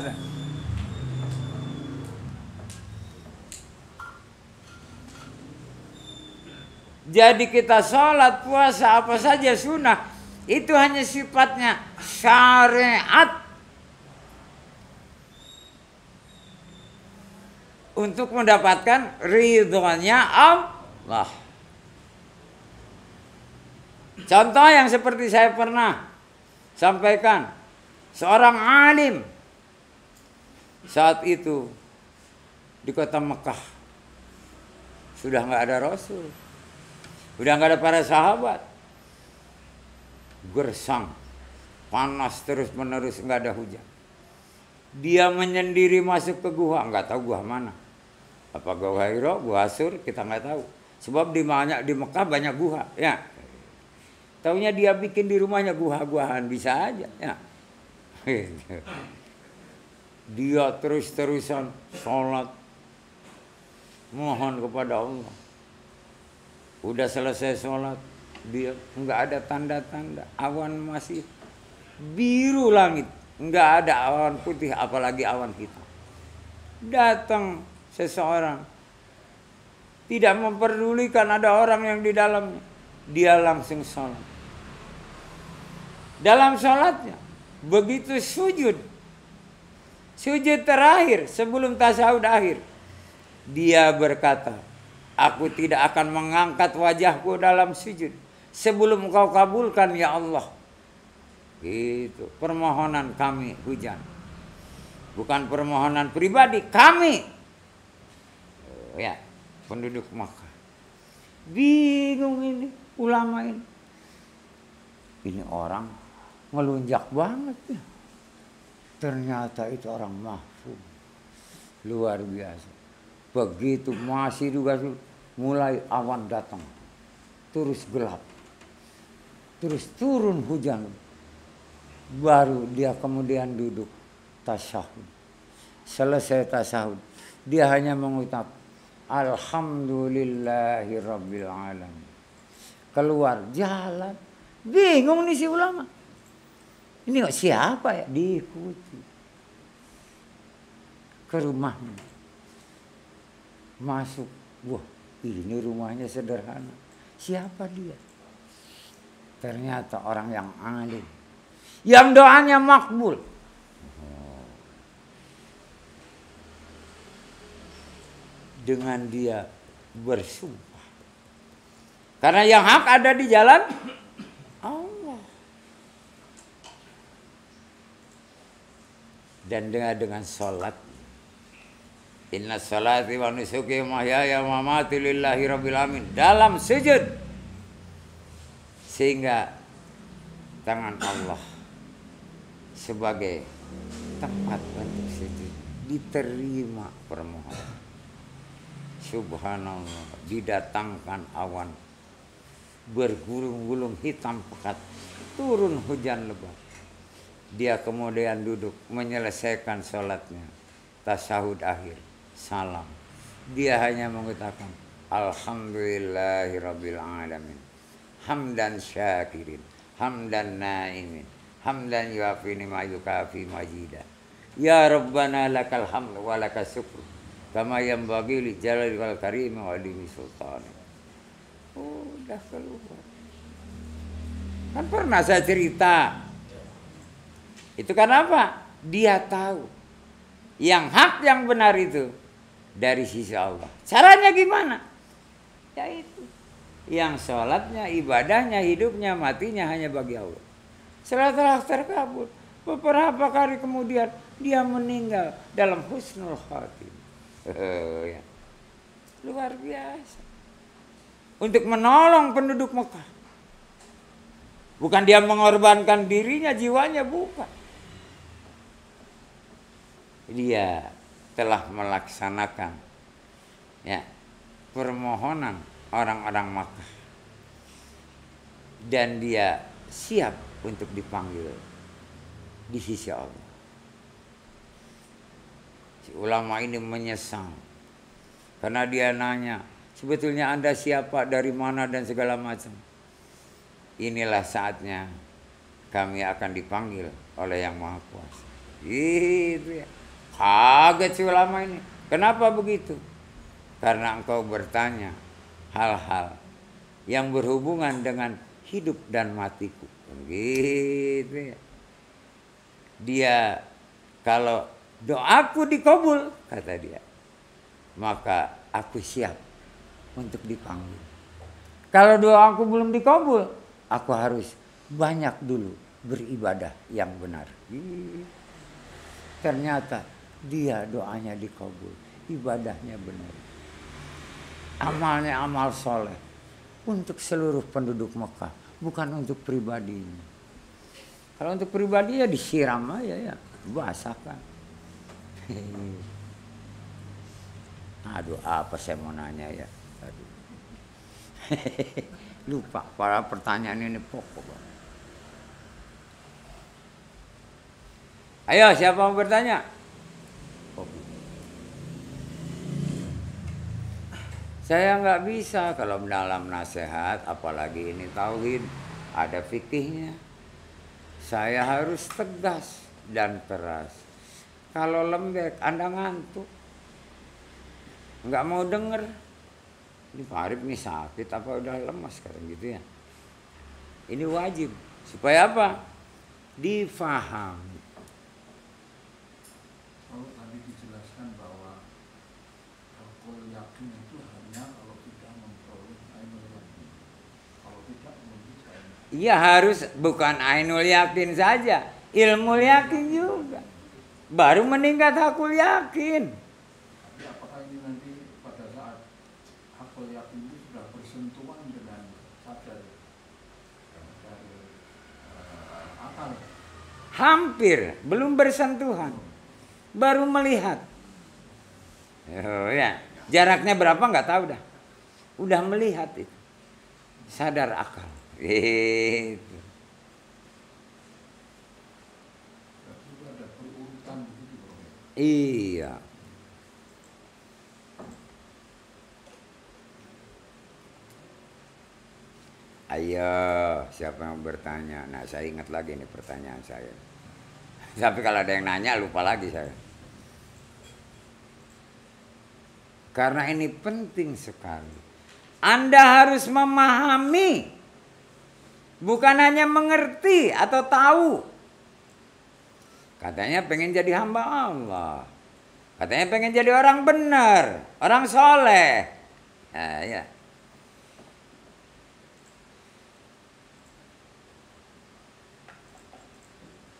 Speaker 1: Jadi kita sholat, puasa, apa saja sunnah. Itu hanya sifatnya syariat. Untuk mendapatkan ridhonya Allah. Contoh yang seperti saya pernah sampaikan. Seorang alim. Saat itu di kota Mekah. Sudah nggak ada Rasul. Sudah nggak ada para sahabat. Gersang. Panas terus menerus, nggak ada hujan. Dia menyendiri masuk ke gua, nggak tahu gua mana. Apa gua Hiro, gua Asur, kita nggak tahu. Sebab di Mekah banyak gua, ya. Taunya dia bikin di rumahnya gua-guaan, bisa aja, ya. Dia terus-terusan sholat, mohon kepada Allah. Udah selesai sholat, dia nggak ada tanda-tanda, awan masih biru langit. Enggak ada awan putih, apalagi awan hitam. Datang seseorang, tidak memperdulikan ada orang yang di dalamnya. Dia langsung sholat. Dalam sholatnya, begitu sujud terakhir sebelum tasyahud akhir, dia berkata, aku tidak akan mengangkat wajahku dalam sujud sebelum Engkau kabulkan ya Allah. Itu permohonan kami hujan, bukan permohonan pribadi kami, ya penduduk Makkah. Bingung ini ulama ini orang melunjak banget ya. Ternyata itu orang mahfum, luar biasa. Begitu masih juga mulai awan datang, terus gelap. Terus turun hujan. Baru dia kemudian duduk tasyahud. Selesai tasyahud, dia hanya mengucap Alhamdulillahirabbil alamin. Keluar jalan. Bingung nih si ulama. Ini kok siapa ya? Diikuti ke rumahnya. Masuk. Wah, ini rumahnya sederhana. Siapa dia? Ternyata orang yang alim. Yang doanya makbul. Dengan dia bersumpah. Karena yang hak ada di jalan Allah. Dan dengan sholat. Inna sholati wa nusuki wa mahyaya wa mamati lillahi rabbil alamin. Dalam sujud. Sehingga tangan Allah sebagai tempat untuk sujud. Diterima permohonan. Subhanallah, didatangkan awan bergulung-gulung hitam pekat, turun hujan lebat. Dia kemudian duduk menyelesaikan sholatnya, tasyahud akhir, salam. Dia hanya mengatakan Alhamdulillahirabbil alamin, hamdan syakirin, hamdan naimin, hamdan yuafi ma yukafi majidah. Ya Rabbana lakal hamd wa lakas syukr. Kama yang bagi li jalali wal karim wa alimi sultan. Oh, udah keluar. Kan pernah saya cerita. Itu karena apa? Dia tahu yang hak yang benar itu dari sisi Allah. Caranya gimana? Ya itu. Yang sholatnya, ibadahnya, hidupnya, matinya hanya bagi Allah. Setelah terkabul, beberapa kali kemudian dia meninggal dalam husnul khatimah. Ya. Luar biasa. Untuk menolong penduduk Mekah. Bukan dia mengorbankan dirinya, jiwanya, bukan. Dia telah melaksanakan ya permohonan orang-orang Makkah. Dan dia siap untuk dipanggil di sisi Allah. Si ulama ini menyesal karena dia nanya, sebetulnya Anda siapa, dari mana, dan segala macam. Inilah saatnya kami akan dipanggil oleh Yang Maha Kuasa. Gitu ya. Kaget si ulama ini. Kenapa begitu? Karena engkau bertanya hal-hal yang berhubungan dengan hidup dan matiku. Gitu ya. Dia kalau doaku dikabul, kata dia, maka aku siap untuk dipanggil. Kalau doaku belum dikabul, aku harus banyak dulu beribadah yang benar. Ternyata dia doanya dikabul, ibadahnya benar. Amalnya amal soleh untuk seluruh penduduk Mekah, bukan untuk pribadinya. Kalau untuk pribadi ya disiram aja ya, basahkan. Aduh, apa saya mau nanya ya? Aduh. Lupa, para pertanyaan ini pokok. Ayo, siapa mau bertanya? Saya nggak bisa kalau dalam nasihat, apalagi ini tauhid, ada fikihnya. Saya harus tegas dan keras. Kalau lembek, Anda ngantuk, nggak mau denger. Ini Pak Arif nih sakit apa udah lemas sekarang gitu ya. Ini wajib supaya apa? Difahami.
Speaker 2: Kalau tadi dijelaskan bahwa kalau yakin itu hanya kalau tidak memperoleh ainul yakin. Kalau tidak bisa.
Speaker 1: Iya, harus bukan ainul yakin saja, ilmu yakin juga. Baru meningkat hakul yakin.
Speaker 2: Tapi apakah ini nanti pada saat hakul yakin itu sudah bersentuhan dengan sadar dari akal?
Speaker 1: Hampir, belum bersentuhan. Baru melihat. Oh ya, jaraknya berapa nggak tahu dah. Udah melihat itu. sadar akal. Itu.
Speaker 2: Berarti itu ada perurutan begitu, Bro.
Speaker 1: Iya. Ayo, siapa yang bertanya? Nah, saya ingat lagi nih pertanyaan saya. Tapi kalau ada yang nanya, lupa lagi saya. Karena ini penting sekali. Anda harus memahami. Bukan hanya mengerti atau tahu. Katanya pengen jadi hamba Allah. Katanya pengen jadi orang benar, orang soleh. Nah, ya.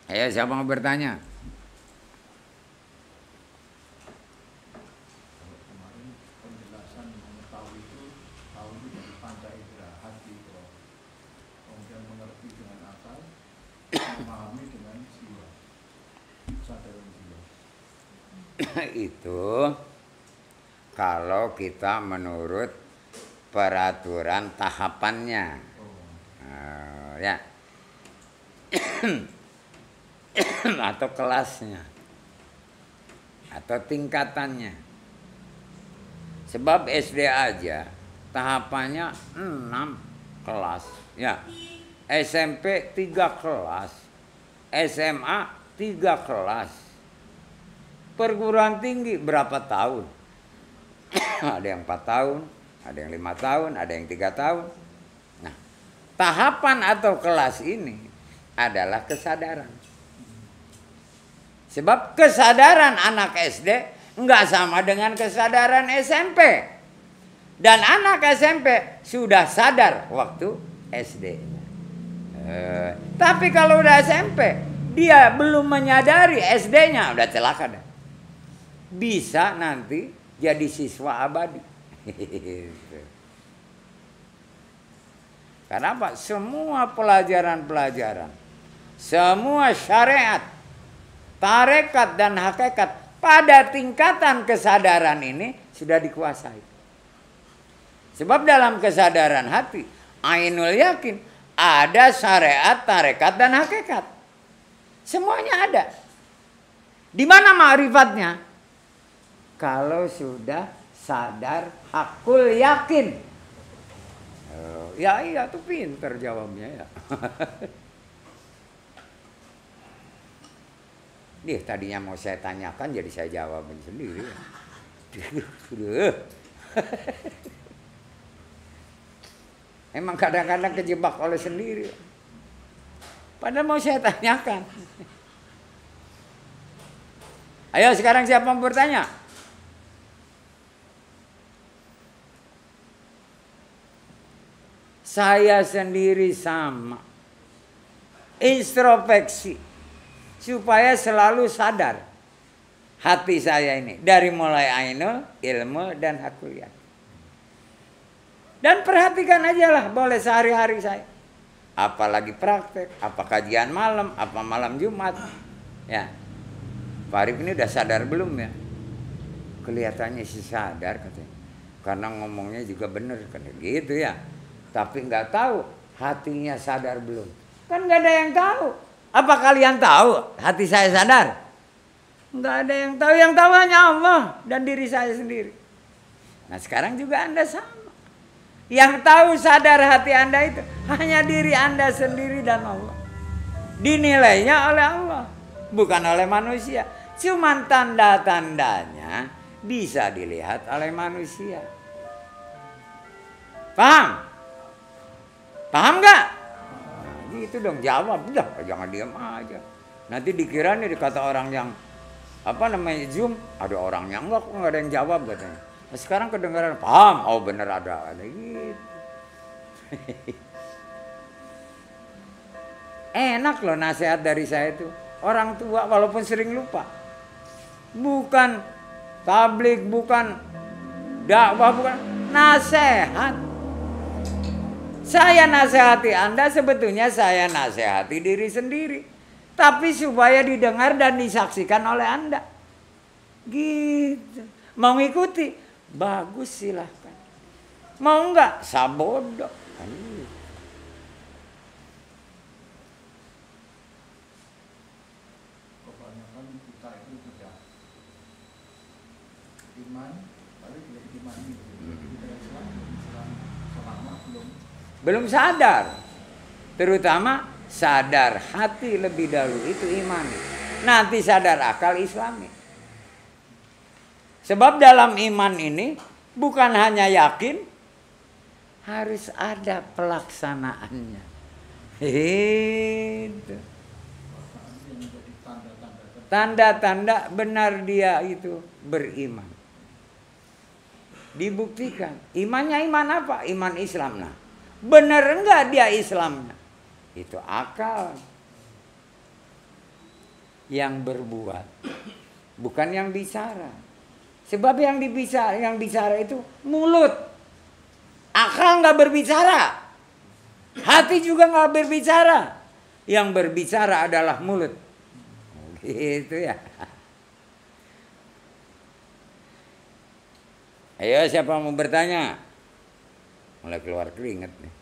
Speaker 1: Ayo, siapa mau bertanya?
Speaker 2: Kalau kemarin penjelasan mengetahui itu, tahu itu dari panca indera hati, Bro. Kemudian mengerti dengan akal, memahami dengan jiwa, sadar jiwa.
Speaker 1: Itu kalau kita menurut peraturan tahapannya. Ya. Atau kelasnya. Atau tingkatannya. Sebab SD aja tahapannya 6 kelas. Ya. SMP 3 kelas. SMA 3 kelas. Perguruan tinggi berapa tahun? Ada yang 4 tahun, ada yang 5 tahun, ada yang 3 tahun. Nah, tahapan atau kelas ini adalah kesadaran. Sebab kesadaran anak SD enggak sama dengan kesadaran SMP. Dan anak SMP sudah sadar waktu SD. Tapi kalau udah SMP, dia belum menyadari SD-nya, udah celaka dah. Bisa nanti jadi siswa abadi. Karena apa? Semua pelajaran-pelajaran, semua syariat, tarekat dan hakikat pada tingkatan kesadaran ini sudah dikuasai. Sebab dalam kesadaran hati, ainul yakin, ada syariat, tarekat dan hakikat. Semuanya ada. Di mana ma'rifatnya? Kalau sudah sadar hakul yakin. Ya iya tuh pinter jawabnya ya. Nih tadinya mau saya tanyakan jadi saya jawabin sendiri. Emang kadang-kadang kejebak oleh sendiri. Padahal mau saya tanyakan. Ayo sekarang siapa yang bertanya? Saya sendiri sama. Introspeksi. Supaya selalu sadar. Hati saya ini. Dari mulai ainul, ilmu, dan hakul yakin. Dan perhatikan aja lah. Boleh sehari-hari saya. Apalagi praktek. Apa kajian malam. Apa malam Jumat. Ya. Pak Arif ini udah sadar belum ya? Kelihatannya sih sadar katanya. Karena ngomongnya juga bener. Gitu ya. Tapi nggak tahu hatinya sadar belum. Kan nggak ada yang tahu. Apa kalian tahu hati saya sadar? Nggak ada yang tahu. Yang tahu hanya Allah dan diri saya sendiri. Nah sekarang juga Anda sama. Yang tahu sadar hati Anda itu hanya diri Anda sendiri dan Allah. Dinilainya oleh Allah, bukan oleh manusia. Cuman tanda-tandanya bisa dilihat oleh manusia. Paham? Paham nggak? Nah, gitu dong jawab, udah jangan diam aja. Nanti dikira nih kata orang yang apa namanya Zoom, ada orangnya enggak kok nggak ada yang jawab katanya. Nah, sekarang kedengaran paham, oh bener ada gitu. Enak loh nasihat dari saya itu. Orang tua walaupun sering lupa. Bukan tablik, bukan dakwah, bukan nasihat. Saya nasihati Anda, sebetulnya saya nasihati diri sendiri. Tapi supaya didengar dan disaksikan oleh Anda. Gitu. Mau ngikuti? Bagus silahkan. Mau enggak? Sabodo. Kan gitu.
Speaker 2: Kebanyakan kita itu sudah iman, lalu tidak imani. Kita Islam selama
Speaker 1: Belum sadar. Terutama sadar hati lebih dahulu, itu iman. Nanti sadar akal, islami. Sebab dalam iman ini bukan hanya yakin, harus ada pelaksanaannya. Itu. Tanda-tanda benar dia itu beriman. Dibuktikan. Imannya iman apa? Iman Islam. Nah, benar enggak dia Islamnya? Itu akal yang berbuat, bukan yang bicara. Sebab yang bicara itu mulut. Akal nggak berbicara, hati juga nggak berbicara. Yang berbicara adalah mulut. Gitu ya. Ayo, siapa mau bertanya? Mulai keluar keringat nih.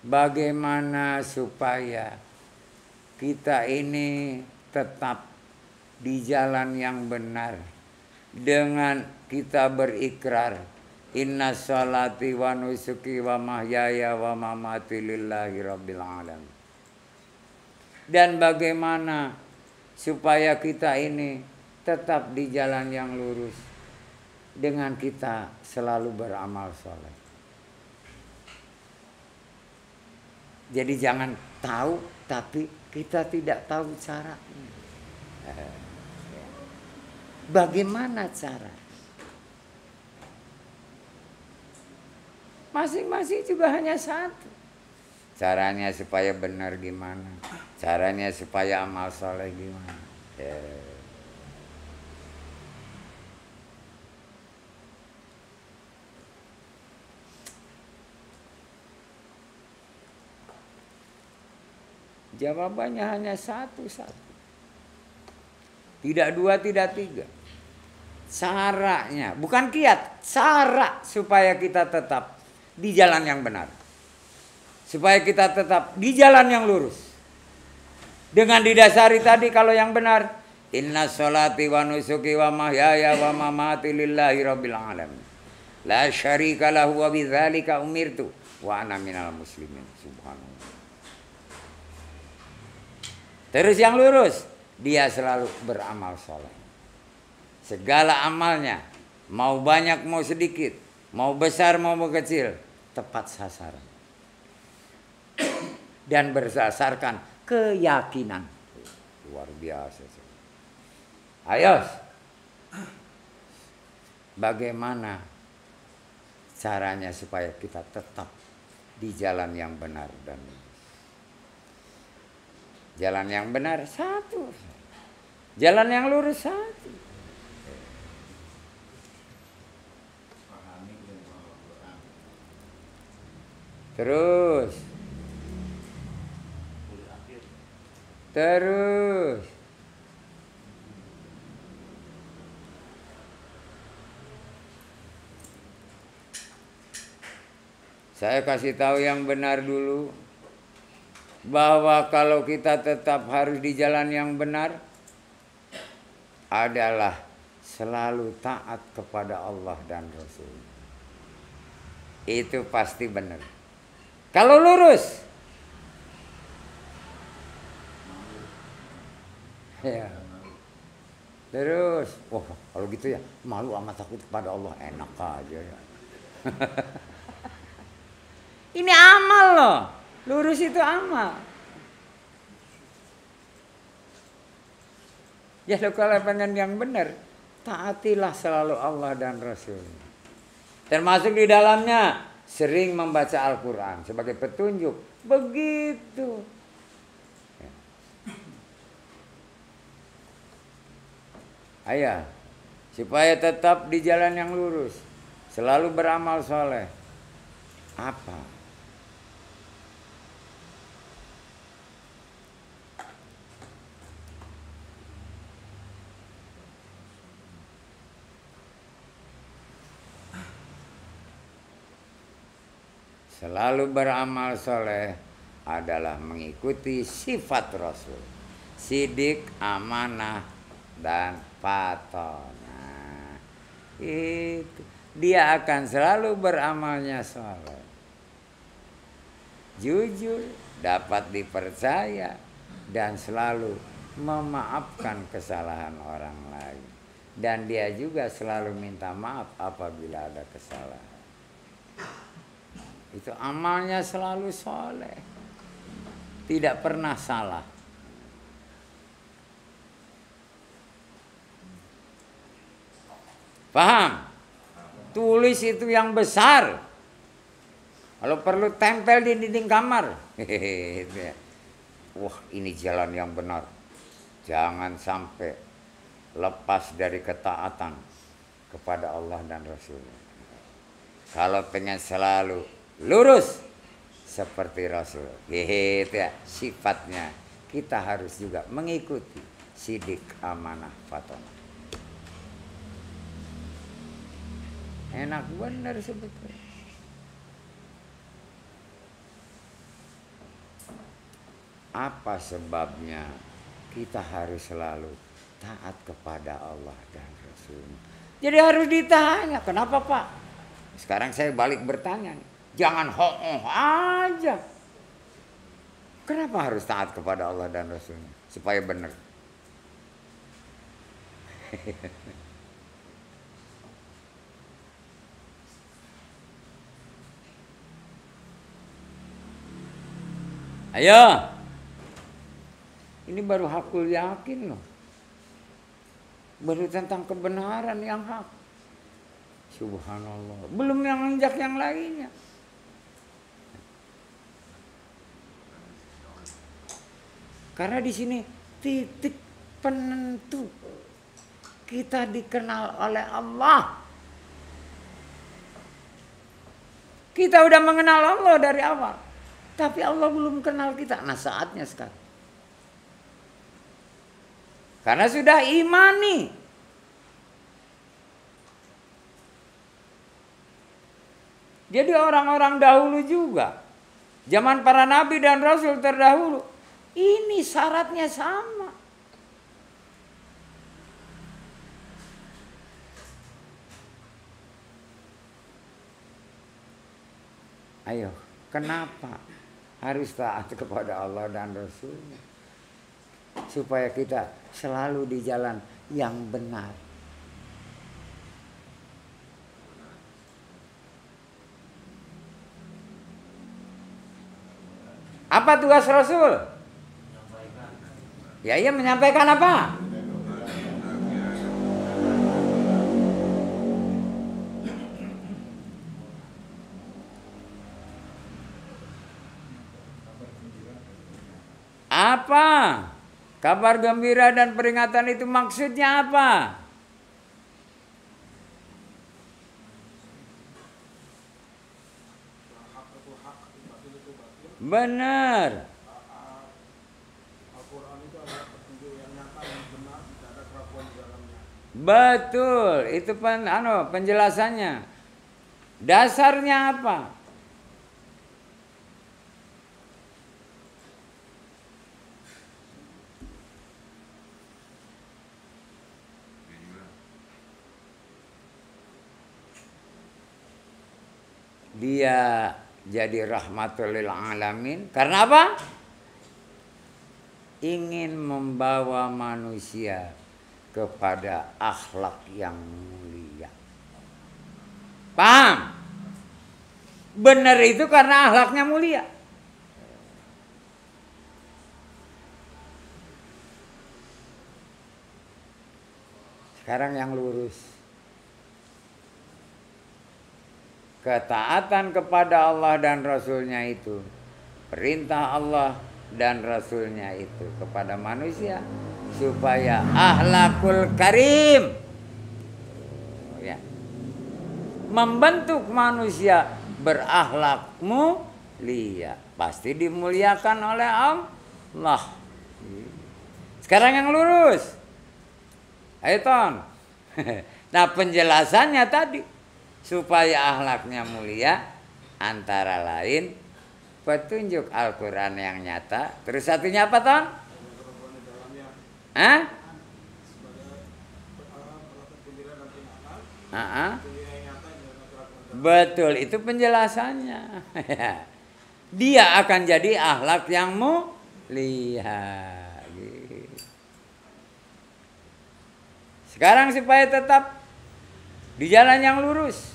Speaker 1: Bagaimana supaya kita ini tetap di jalan yang benar dengan kita berikrar inna sholati wa nusuki wa mahyaya wa mamati lillahi rabbil alamin. Dan bagaimana supaya kita ini tetap di jalan yang lurus dengan kita selalu beramal soleh. Jadi jangan tahu tapi kita tidak tahu caranya. Bagaimana cara? Masing-masing juga hanya satu. Caranya supaya benar gimana? Caranya supaya amal soleh gimana? Jawabannya hanya satu-satu. Tidak dua, tidak tiga. Caranya, bukan kiat, cara supaya kita tetap di jalan yang benar. Supaya kita tetap di jalan yang lurus. Dengan didasari tadi kalau yang benar, inna sholati wa nusuki wa mahyaya wa mamati lillahi rabbil alamin. La syarika lahu wa bidzalika umirtu wa ana minal muslimin. Subhanallah. Terus yang lurus, dia selalu beramal soleh. Segala amalnya, mau banyak mau sedikit, mau besar mau kecil, tepat sasaran. Dan berdasarkan keyakinan. Luar biasa. Ayo, bagaimana caranya supaya kita tetap di jalan yang benar dan jalan yang benar satu. Jalan yang lurus satu. Terus. Saya kasih tahu yang benar dulu. Bahwa kalau kita tetap harus di jalan yang benar adalah selalu taat kepada Allah dan Rasul. Itu pasti benar. Kalau lurus, ya. Terus, kalau gitu ya malu sama takut kepada Allah, enak aja ya. Ini amal loh. Lurus itu amal. Ya kalau pengen yang benar, taatilah selalu Allah dan Rasul. Termasuk di dalamnya sering membaca Al-Quran sebagai petunjuk. Begitu. Ayo, supaya tetap di jalan yang lurus, selalu beramal soleh. Apa? Selalu beramal soleh adalah mengikuti sifat Rasul. Sidik, amanah, dan patona. Itu. Dia akan selalu beramalnya soleh. Jujur, dapat dipercaya, dan selalu memaafkan kesalahan orang lain. Dan dia juga selalu minta maaf apabila ada kesalahan. Itu amalnya selalu soleh. Tidak pernah salah. Paham? Tulis itu yang besar. Kalau perlu tempel di dinding kamar. Wah, ini jalan yang benar. Jangan sampai lepas dari ketaatan kepada Allah dan Rasul-Nya. Kalau pengen selalu lurus seperti Rasul, gitu ya, sifatnya kita harus juga mengikuti sidik, amanah, fatona. Enak benar sebetulnya. Apa sebabnya kita harus selalu taat kepada Allah dan Rasul-Nya? Jadi harus ditanya, kenapa Pak? Sekarang saya balik bertanya, jangan ho'oh aja. Kenapa harus taat kepada Allah dan Rasul-Nya? Supaya benar. Ayo. Ini baru hakul yakin loh. Baru tentang kebenaran yang hak. Subhanallah. Belum yang menjak yang lainnya. Karena di sini titik penentu kita dikenal oleh Allah. Kita udah mengenal Allah dari awal. Tapi Allah belum kenal kita. Nah, saatnya sekarang. Karena sudah imani. Jadi orang-orang dahulu juga. Zaman para nabi dan rasul terdahulu. Ini syaratnya sama. Ayo, kenapa harus taat kepada Allah dan Rasul-Nya? Supaya kita selalu di jalan yang benar. Apa tugas Rasul? Ya, ia menyampaikan apa? Apa? Kabar gembira dan peringatan itu maksudnya apa? Benar.
Speaker 2: Al-Quran itu adalah petunjuk yang nyata, yang benar, tidak ada keraguan di dalamnya.
Speaker 1: Betul, itu penjelasannya. Dasarnya apa? Dia jadi rahmatul lil alamin. Karena apa? Ingin membawa manusia kepada akhlak yang mulia. Paham? Benar itu karena akhlaknya mulia. Sekarang yang lurus. Ketaatan kepada Allah dan Rasul-Nya itu. Perintah Allah dan Rasul-Nya itu kepada manusia. Supaya akhlakul karim. Ya. Membentuk manusia berakhlak mulia, pasti dimuliakan oleh Allah. Sekarang yang lurus. Ayo Ton. Nah penjelasannya tadi, supaya akhlaknya mulia, antara lain petunjuk Al-Quran yang nyata. Terus satunya apa Ton? Hah? Betul, itu penjelasannya. Dia akan jadi akhlak yang mulia. Sekarang supaya tetap di jalan yang lurus,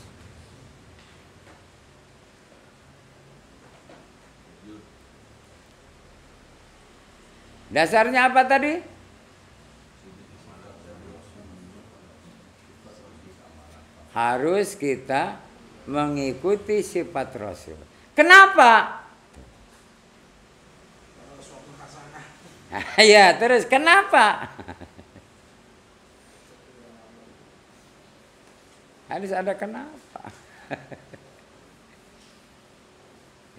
Speaker 1: dasarnya apa tadi? Harus kita mengikuti sifat Rasul. Kenapa? Ya, terus kenapa? Harus ada kenapa.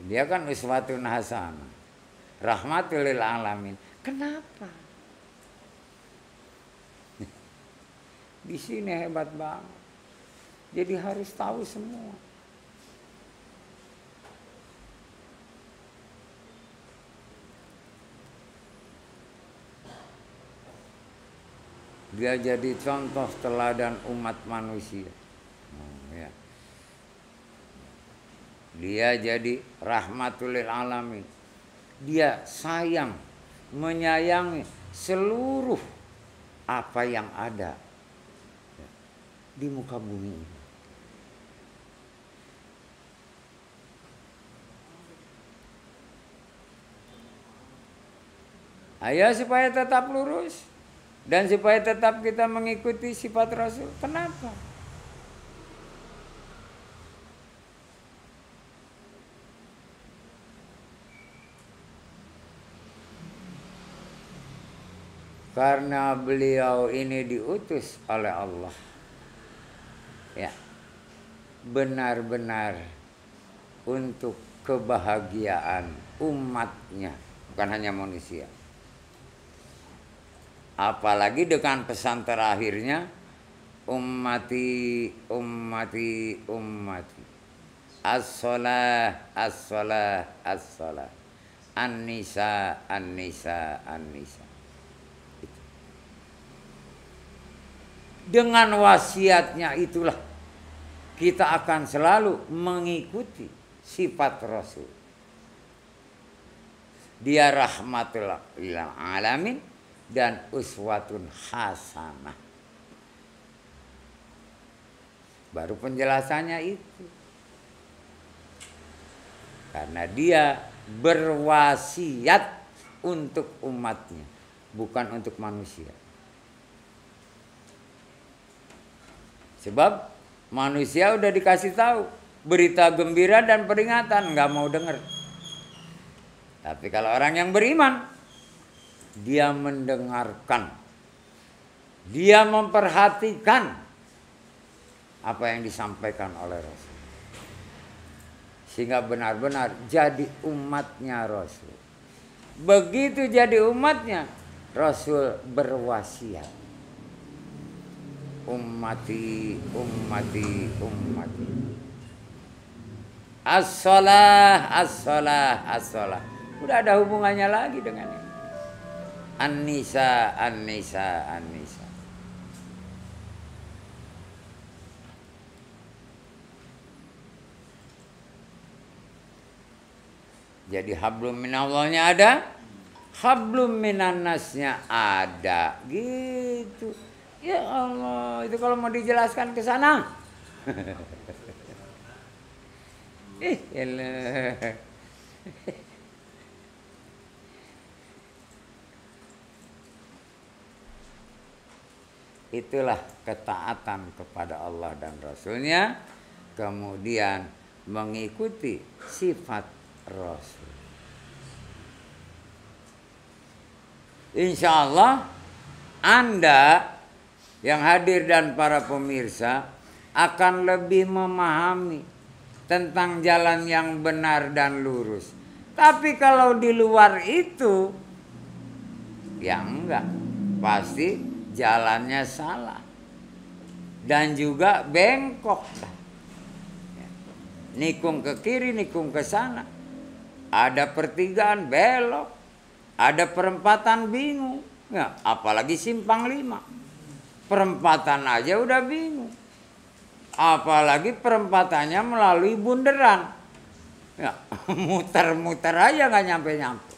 Speaker 1: Dia kan uswatun hasanah, rahmatul lil alamin. Kenapa? Di sini hebat banget. Jadi harus tahu semua. Dia jadi contoh teladan umat manusia. Ya. Dia jadi rahmatul lil alamin. Dia sayang, menyayangi seluruh apa yang ada di muka bumi ini. Ayo supaya tetap lurus dan supaya tetap kita mengikuti sifat Rasul. Kenapa? Karena beliau ini diutus oleh Allah. Ya. Benar-benar untuk kebahagiaan umatnya, bukan hanya manusia. Apalagi dengan pesan terakhirnya, ummati, ummati, ummati. As-salah, as-salah, as-salah. An-nisa, an-nisa, an-nisa. Dengan wasiatnya itulah kita akan selalu mengikuti sifat Rasul. Dia rahmatul lil alamin dan uswatun hasanah. Baru penjelasannya itu. Karena dia berwasiat untuk umatnya, bukan untuk manusia. Sebab manusia udah dikasih tahu berita gembira dan peringatan, nggak mau dengar. Tapi kalau orang yang beriman, dia mendengarkan, dia memperhatikan apa yang disampaikan oleh Rasul, sehingga benar-benar jadi umatnya Rasul. Begitu jadi umatnya, Rasul berwasiat, ummati, ummati, ummati. As-salah, as-salah, as-salah. Udah ada hubungannya lagi dengan ini. An-nisa, an-nisa, an-nisa. Jadi hablum minallahnya ada, hablum minannasnya ada, gitu. Ya Allah, itu kalau mau dijelaskan ke sana. Elah. Itulah ketaatan kepada Allah dan Rasulnya, kemudian mengikuti sifat Rasul. Insya Allah Anda yang hadir dan para pemirsa akan lebih memahami tentang jalan yang benar dan lurus. Tapi kalau di luar itu, ya enggak, pasti jalannya salah dan juga bengkok. Nikung ke kiri, nikung ke sana. Ada pertigaan belok, ada perempatan bingung. Ya, apalagi simpang 5. Perempatan aja udah bingung. Apalagi perempatannya melalui bundaran. Ya, muter-muter aja nggak nyampe-nyampe.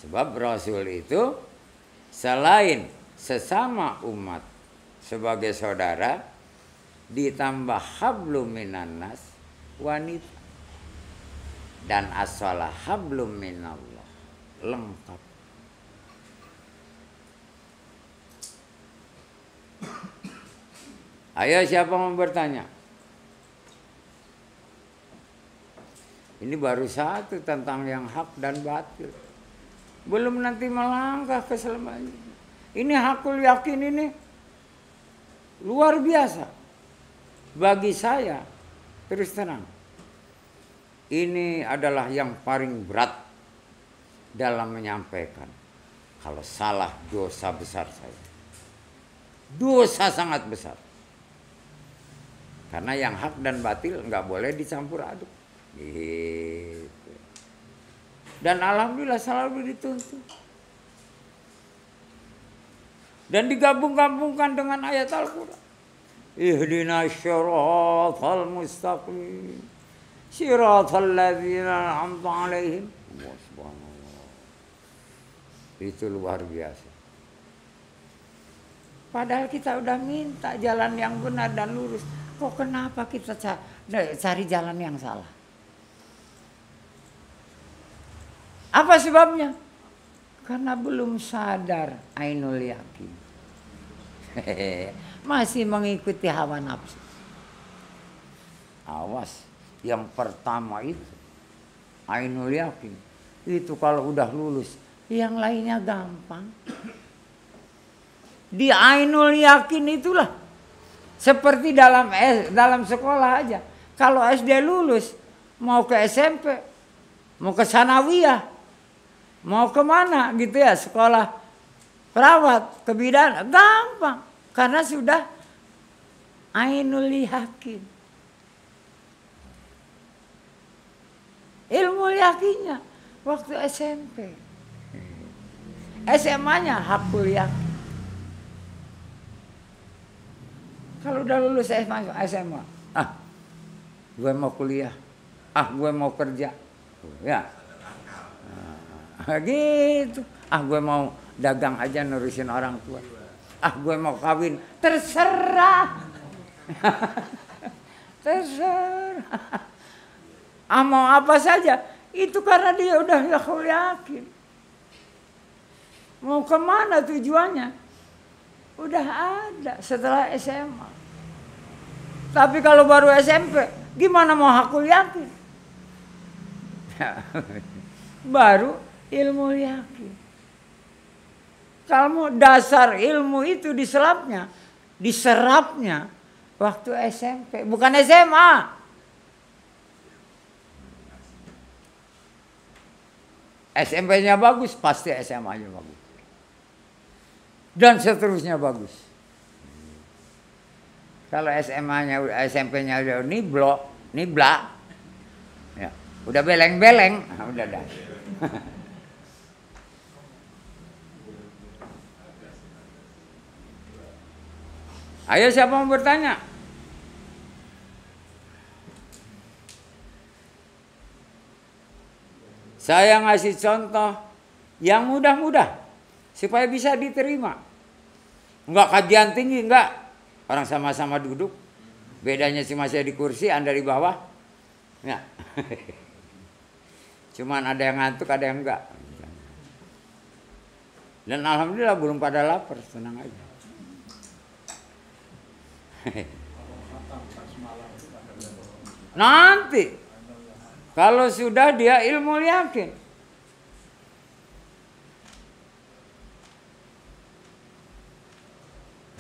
Speaker 1: Sebab Rasul itu selain sesama umat sebagai saudara, ditambah hablum minan nas, wanita, dan as-salah hablum minallah, lengkap. Ayo, siapa mau bertanya? Ini baru satu tentang yang hak dan batil. Belum nanti melangkah ke selamanya. Ini hakul yakin ini luar biasa. Bagi saya, terus terang, ini adalah yang paling berat dalam menyampaikan. Kalau salah, dosa besar saya. Dosa sangat besar. Karena yang hak dan batil nggak boleh dicampur aduk. Gitu. Dan alhamdulillah selalu dituntut. Dan digabung-gabungkan dengan ayat Al-Quran. Ihdinas siratal mustaqim. Siratal ladzina an'amta 'alaihim. Subhanallah. Itu luar biasa. Padahal kita udah minta jalan yang benar dan lurus. Kok kenapa kita cari jalan yang salah? Apa sebabnya? Karena belum sadar ainul yakin. Masih mengikuti hawa nafsu. Awas, yang pertama itu ainul yakin. Itu kalau udah lulus, yang lainnya gampang. Di ainul yakin itulah seperti dalam sekolah aja. Kalau SD lulus, mau ke SMP, mau ke sanawiyah, mau kemana gitu ya, sekolah perawat, kebidanan, gampang. Karena sudah ainul yakin. Ilmu yakinnya waktu SMP. SMA-nya hakul yakin. Kalau udah lulus SMA, gue mau kuliah, gue mau kerja, ya, gitu, gue mau dagang aja nurusin orang tua, gue mau kawin, terserah, terserah, mau apa saja, itu karena dia udah yakin, mau kemana tujuannya. Udah ada setelah SMA. Tapi kalau baru SMP, gimana mau hakul yakin? Baru ilmu yakin. Kalau dasar ilmu itu diserapnya waktu SMP, bukan SMA. SMP-nya bagus, pasti SMA-nya bagus. Dan seterusnya bagus. Kalau SMA-nya, SMP-nya udah niblak, ya, udah beleng-beleng, udah dah. Ayo, siapa mau bertanya? Saya ngasih contoh yang mudah-mudah supaya bisa diterima. Enggak kajian tinggi, enggak. Orang sama-sama duduk. Bedanya cuma saya di kursi, Anda di bawah. Ya. Cuman ada yang ngantuk, ada yang enggak. Dan alhamdulillah belum pada lapar, tenang aja. Nanti kalau sudah dia ilmu yakin.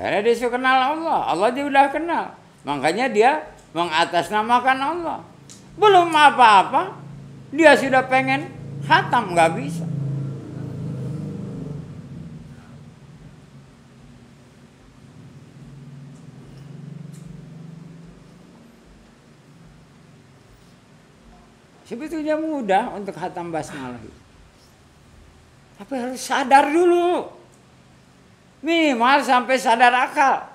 Speaker 1: Karena dia sudah kenal Allah. Allah dia udah kenal. Makanya dia mengatasnamakan Allah. Belum apa-apa, dia sudah pengen khatam, nggak bisa. Sebetulnya mudah untuk khatam basmalah. Tapi harus sadar dulu. Minimal sampai sadar akal.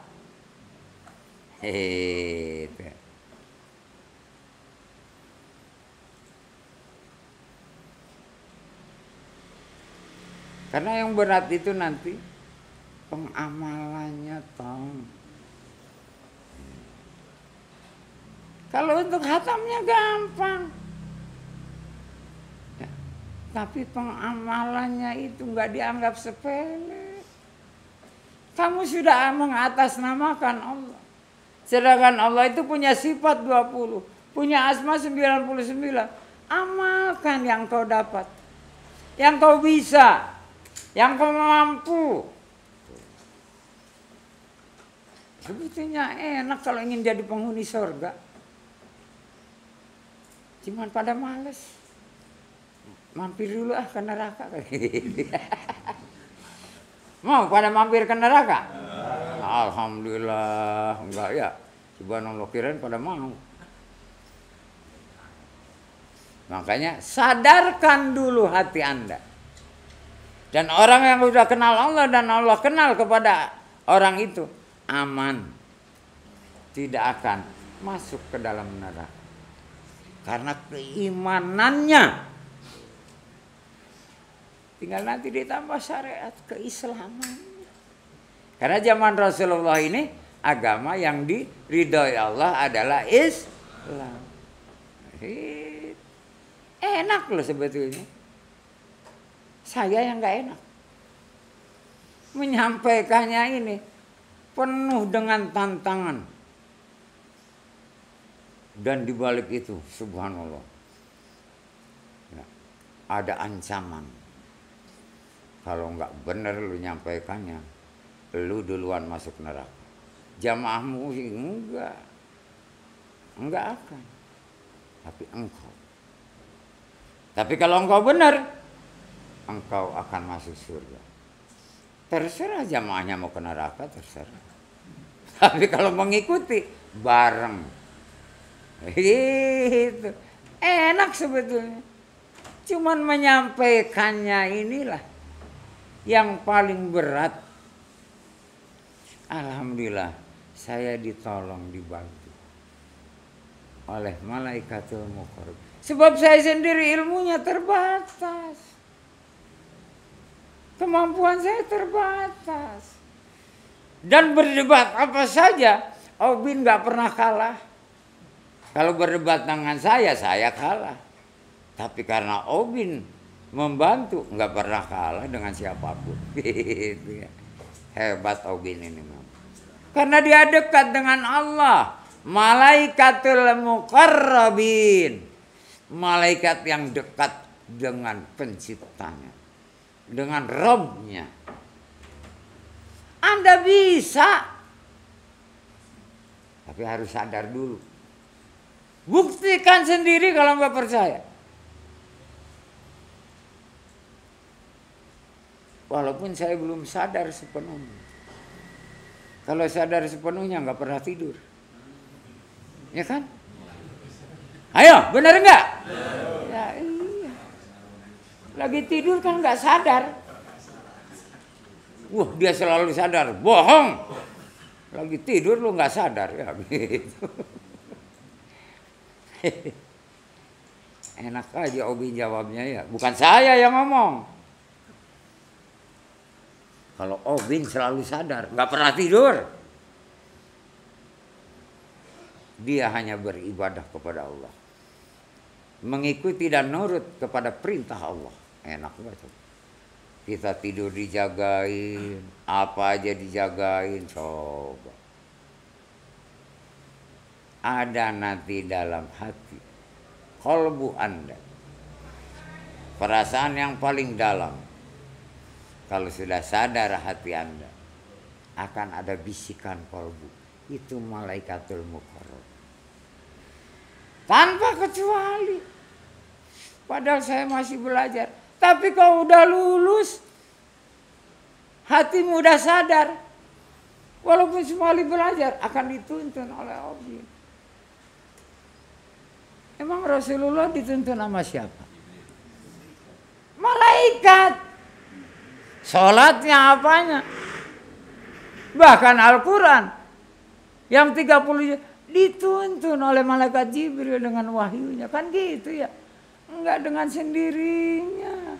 Speaker 1: Karena yang berat itu nanti pengamalannya, Tong. Kalau untuk khatamnya gampang. Ya, tapi pengamalannya itu nggak dianggap sepele. Kamu sudah mengatasnamakan Allah. Sedangkan Allah itu punya sifat 20, punya asma 99. Amalkan yang kau dapat, yang kau bisa, yang kau mampu. Sebetulnya enak kalau ingin jadi penghuni surga. Cuman pada males. Mampir dulu ke neraka. Mau pada mampir ke neraka? Alhamdulillah, enggak ya. Subhanallah, kirain pada mau. Makanya sadarkan dulu hati Anda. Dan orang yang sudah kenal Allah dan Allah kenal kepada orang itu, aman. Tidak akan masuk ke dalam neraka. Karena keimanannya. Tinggal nanti ditambah syariat keislaman. Karena zaman Rasulullah ini agama yang diridhoi Allah adalah Islam. Enak loh sebetulnya. Saya yang nggak enak. Menyampaikannya ini penuh dengan tantangan. Dan dibalik itu, subhanallah, ada ancaman. Kalau nggak benar lu nyampaikannya, lu duluan masuk neraka. Jamaahmu enggak akan. Tapi engkau. Tapi kalau engkau benar, engkau akan masuk surga. Terserah jamaahnya mau ke neraka, terserah. Tapi kalau mengikuti bareng, itu enak sebetulnya. Cuman menyampaikannya inilah yang paling berat. Alhamdulillah saya ditolong, dibantu oleh malaikatul muqarrab. Sebab saya sendiri ilmunya terbatas. Kemampuan saya terbatas. Dan berdebat apa saja, Obin gak pernah kalah. Kalau berdebat dengan saya kalah. Tapi karena Obin membantu, nggak pernah kalah dengan siapapun. Gitu ya. Hebat Obin ini. Karena dia dekat dengan Allah. Malaikatul muqarrabin. Malaikat yang dekat dengan penciptanya. Dengan Rabb-nya. Anda bisa. Tapi harus sadar dulu. Buktikan sendiri kalau nggak percaya. Walaupun saya belum sadar sepenuhnya. Kalau sadar sepenuhnya nggak pernah tidur. Ya kan? Ayo, benar nggak? Ya, iya. Lagi tidur kan nggak sadar. Wah, dia selalu sadar. Bohong. Lagi tidur lu nggak sadar. Ya gitu. Enak aja Obi jawabnya ya. Bukan saya yang ngomong. Kalau Obin selalu sadar, nggak pernah tidur. Dia hanya beribadah kepada Allah. Mengikuti dan nurut kepada perintah Allah. Enak banget. Kita tidur dijagain, apa aja dijagain, coba. Ada nanti dalam hati, qalbu Anda. Perasaan yang paling dalam. Kalau sudah sadar hati Anda, akan ada bisikan kolbu. Itu malaikatul muqarrab. Tanpa kecuali. Padahal saya masih belajar. Tapi kau udah lulus, hatimu udah sadar. Walaupun semali belajar, akan dituntun oleh objek. Emang Rasulullah dituntun sama siapa? Malaikat. Sholatnya apanya? Bahkan Al-Quran yang 30 dituntun oleh malaikat Jibril dengan wahyunya. Kan gitu ya. Enggak dengan sendirinya.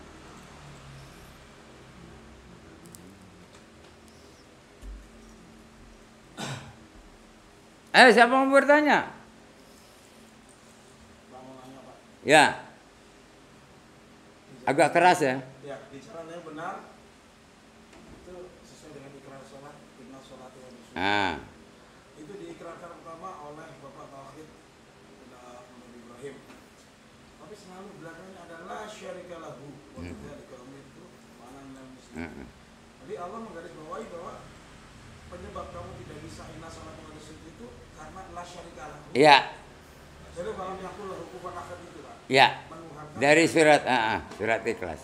Speaker 1: Siapa mau bertanya? Ya. Agak keras ya.
Speaker 3: Ya, bicaranya benar. Itu sesuai dengan ikrar sholat, inna sholati wa nusuki. Itu diikrarkan pertama oleh Bapak Tauhid Nabi Ibrahim. Tapi selalu belakangnya adalah syarika lahu. Waktu di kaum itu mana yang muslim. Jadi Allah menggarisbawahi bahwa penyebab kamu tidak bisa inna sholati wa nusuki itu karena la syarika lahu.
Speaker 1: Iya.
Speaker 3: Jadi kalau yakul lahu kufuwan ahad itu, Pak.
Speaker 1: Ya. Dari surat Ikhlas.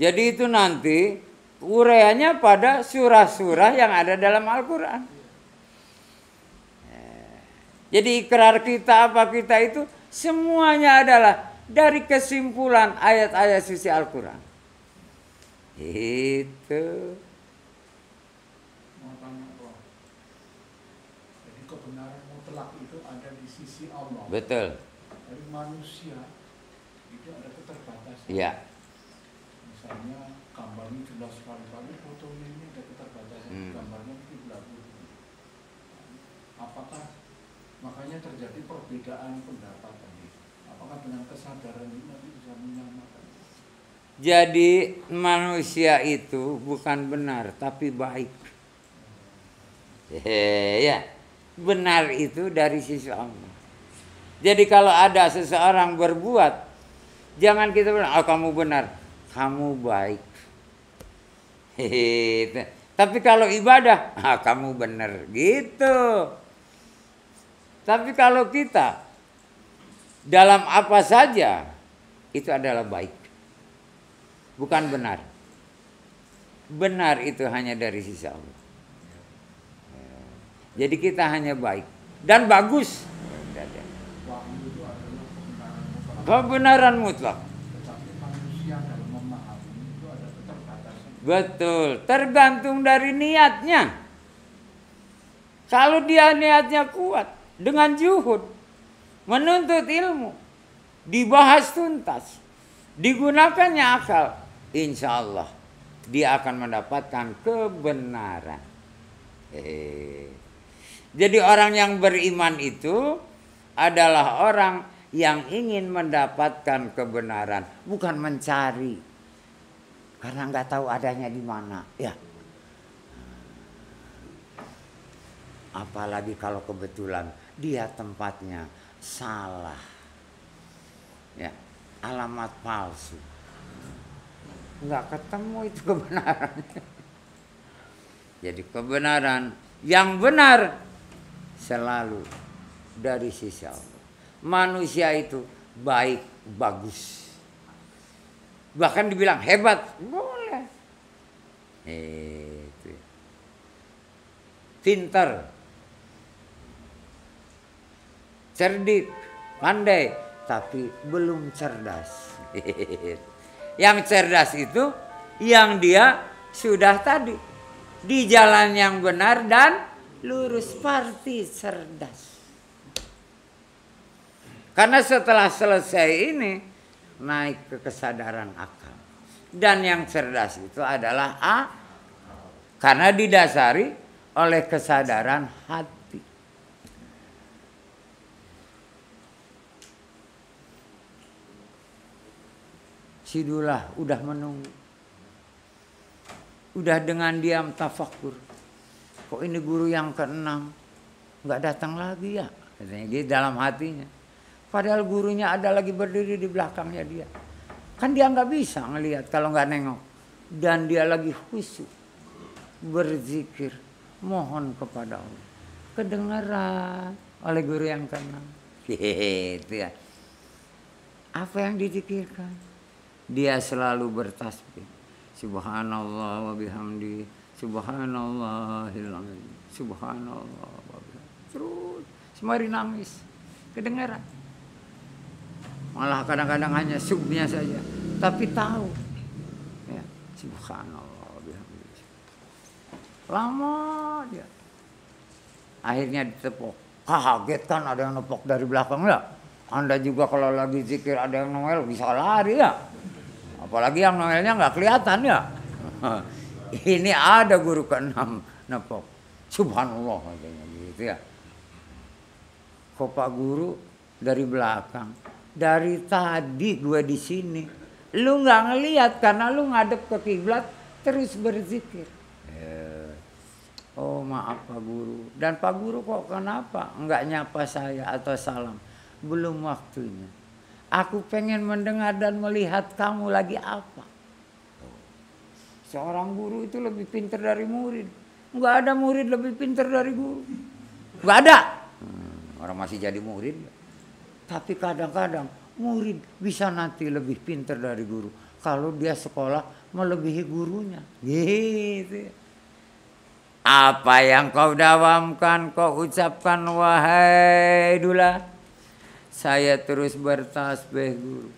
Speaker 1: Jadi itu nanti uraiannya pada surah-surah yang ada dalam Al-Quran. Jadi ikrar kita apa kita itu semuanya adalah dari kesimpulan ayat-ayat suci Al-Quran. Itu.
Speaker 2: Mau tanya kok. Jadi kebenaran mutlak itu ada di sisi Allah.
Speaker 1: Betul.
Speaker 2: Dari manusia itu ada keterbatasan.
Speaker 1: Iya.
Speaker 2: Misalnya gambarnya jelas sekali-kali, fotonya ini ada keterbatasan. Gambarnya kiblat. Apakah makanya terjadi perbedaan pendapat tadi? Apakah dengan kesadaran ini nanti bisa menyamakan?
Speaker 1: Jadi manusia itu bukan benar tapi baik. Ya, benar itu dari sisi Allah. Jadi kalau ada seseorang berbuat, jangan kita bilang, oh kamu benar, kamu baik. Tapi kalau ibadah, kamu benar, gitu. Tapi kalau kita dalam apa saja, itu adalah baik. Bukan benar. Benar itu hanya dari sisi Allah. Jadi kita hanya baik dan bagus.
Speaker 2: Wahyu itu adalah
Speaker 1: Kebenaran mutlak.
Speaker 2: Tetapi manusia dalam memahami itu ada keterbatasan.
Speaker 1: Betul, tergantung dari niatnya. Kalau dia niatnya kuat, dengan juhud, menuntut ilmu, dibahas tuntas, digunakannya akal, insya Allah dia akan mendapatkan kebenaran. Jadi orang yang beriman itu adalah orang yang ingin mendapatkan kebenaran, bukan mencari karena nggak tahu adanya di mana. Ya, apalagi kalau kebetulan dia tempatnya salah, ya, alamat palsu, nggak ketemu itu kebenarannya. Jadi kebenaran yang benar selalu dari sisi Allah. Manusia itu baik, bagus. Bahkan dibilang hebat, boleh. Itu. Pintar, cerdik, pandai, tapi belum cerdas. Yang cerdas itu yang dia sudah tadi di jalan yang benar dan lurus, pasti cerdas. Karena setelah selesai ini naik ke kesadaran akal. Dan yang cerdas itu adalah karena didasari oleh kesadaran hati. Sidulah udah menunggu. Udah dengan diam tafakur. Kok ini guru yang ke-6 nggak datang lagi ya? Katanya gitu dalam hatinya. Padahal gurunya ada lagi berdiri di belakangnya dia. Kan dia nggak bisa ngelihat kalau nggak nengok. Dan dia lagi khusyuk. berzikir, mohon kepada Allah, kedengaran oleh guru yang keenam. Gitu ya. Apa yang dizikirkan? Dia selalu bertasbih. Subhanallah wa bihamdi, subhanallahil azim, subhanallah wa bihamdi. Terus semari nangis, kedengaran. Malah kadang-kadang hanya subnya saja, tapi tahu. Ya, subhanallah wa bihamdi. Lama dia. Akhirnya ditepuk. Kaget kan ada yang nepok dari belakang ya. Anda juga kalau lagi zikir ada yang noel bisa lari ya. Apalagi yang noelnya nggak kelihatan ya. Ini ada guru ke-6 nepok. Subhanallah katanya gitu ya. Kok Pak Guru dari belakang. Dari tadi gue di sini. Lu nggak ngelihat karena lu ngadep ke kiblat terus berzikir. Oh maaf Pak Guru. Dan Pak Guru kok kenapa nggak nyapa saya atau salam? Belum waktunya. Aku pengen mendengar dan melihat kamu lagi apa. Seorang guru itu lebih pintar dari murid. Nggak ada murid lebih pintar dari guru. Nggak ada. Orang masih jadi murid. Tapi kadang-kadang murid bisa nanti lebih pintar dari guru. Kalau dia sekolah melebihi gurunya. Gitu. Apa yang kau dawamkan, kau ucapkan wahai Dula. Saya terus bertasbih guru.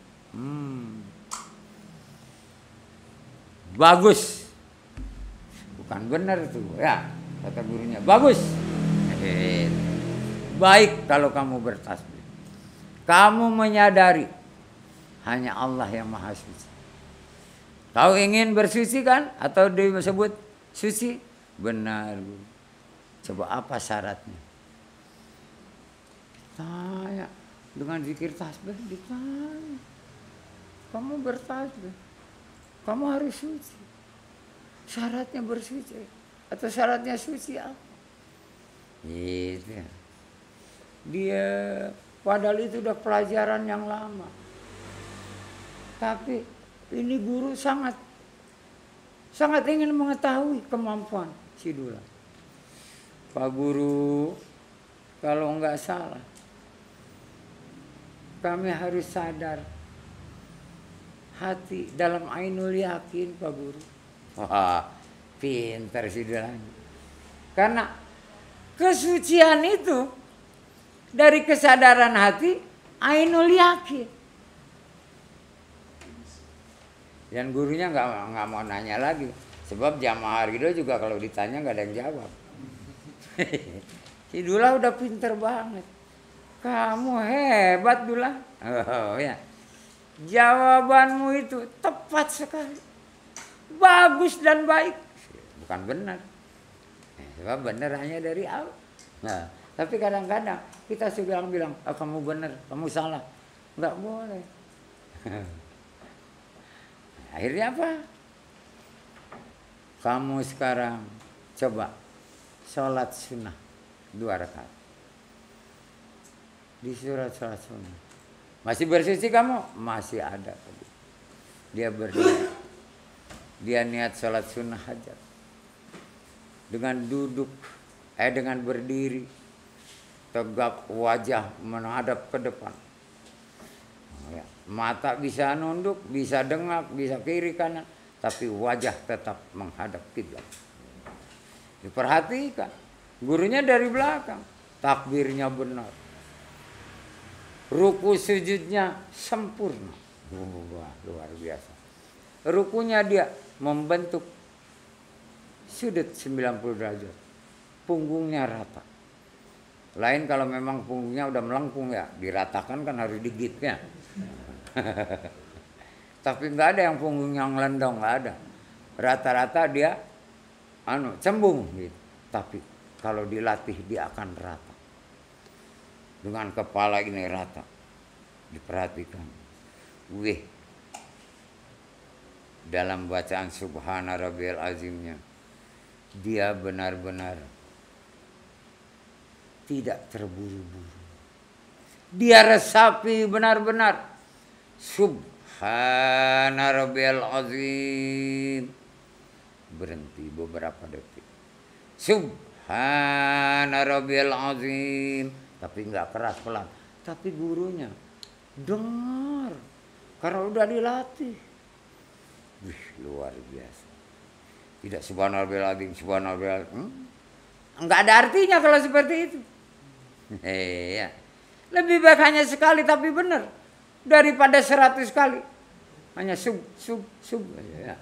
Speaker 1: Bagus. Bukan benar tuh ya, kata gurunya. Bagus. Baik kalau kamu bertasbih. Kamu menyadari hanya Allah yang maha suci. Kau ingin bersuci kan? Atau disebut suci? Benar guru. Coba apa syaratnya? Tanya. Dengan zikir tasbih ditanya. Kamu bertasbih. Kamu harus suci. Syaratnya bersuci. Atau syaratnya suci apa? Gitu. Dia padahal itu udah pelajaran yang lama. Tapi ini guru sangat ingin mengetahui kemampuan si Dula. Pak Guru, kalau enggak salah, kami harus sadar hati dalam ainul yakin Pak Guru. Wah, pintar sih Dula. Karena kesucian itu dari kesadaran hati ainul yakin. Dan gurunya nggak mau nanya lagi. Sebab jamaah Ridho juga kalau ditanya nggak ada yang jawab. Si Dula udah pintar banget. Kamu hebat Dula. Oh ya. Jawabanmu itu tepat sekali. Bagus dan baik. Bukan benar. Sebab benar hanya dari Allah. Nah, tapi kadang-kadang kita suka bilang, oh, kamu benar, kamu salah. Nggak boleh. Akhirnya apa? Kamu sekarang coba sholat sunnah 2 rakaat. Di sholat sunnah. Masih bersisi kamu? Masih ada. Dia berdiri. Dia niat sholat sunnah hajat. Dengan duduk, dengan berdiri. Tegak wajah menghadap ke depan. Mata bisa nunduk, bisa dengak, bisa kiri kanan. Tapi wajah tetap menghadap kiblat. Diperhatikan. Gurunya dari belakang. Takbirnya benar. Ruku sujudnya sempurna. Wah, luar biasa. Rukunya dia membentuk sudut 90 derajat. Punggungnya rata. Lain kalau memang punggungnya udah melengkung ya, diratakan kan harus digigitnya. Tapi nggak ada yang punggungnya ngelendong, nggak ada. Rata-rata dia cembung gitu. Tapi kalau dilatih dia akan rata. Dengan kepala ini rata. Diperhatikan. Wih. Dalam bacaan Subhana Rabbiyal Azimnya. Dia benar-benar tidak terburu-buru. Dia resapi benar-benar. Subhana Rabbiyal Azim. Berhenti beberapa detik. Subhana rabbiyal azim. Tapi nggak keras pelan. Tapi gurunya dengar. Karena udah dilatih. Wih, luar biasa. Tidak subhana rabbiyal azim, subhana rabbiyal azim. Enggak ada artinya kalau seperti itu. Ya. Lebih baik hanya sekali tapi benar. Daripada 100 kali. Hanya sub. Ya.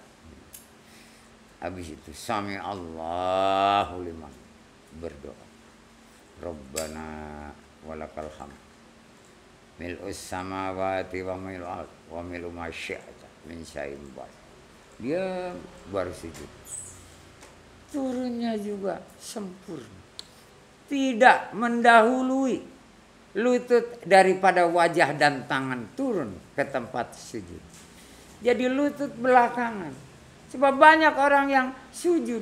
Speaker 1: Habis itu sami Allahu liman. Berdoa. Rabbana walakal hamd. Mil'us samawati wa mil'ul ard wa mil'u ma syi'ta min syai'in ba'd. Dia baru sujud. Turunnya juga sempurna. Tidak mendahului lutut daripada wajah dan tangan turun ke tempat sujud. Jadi lutut belakangan. Sebab banyak orang yang sujud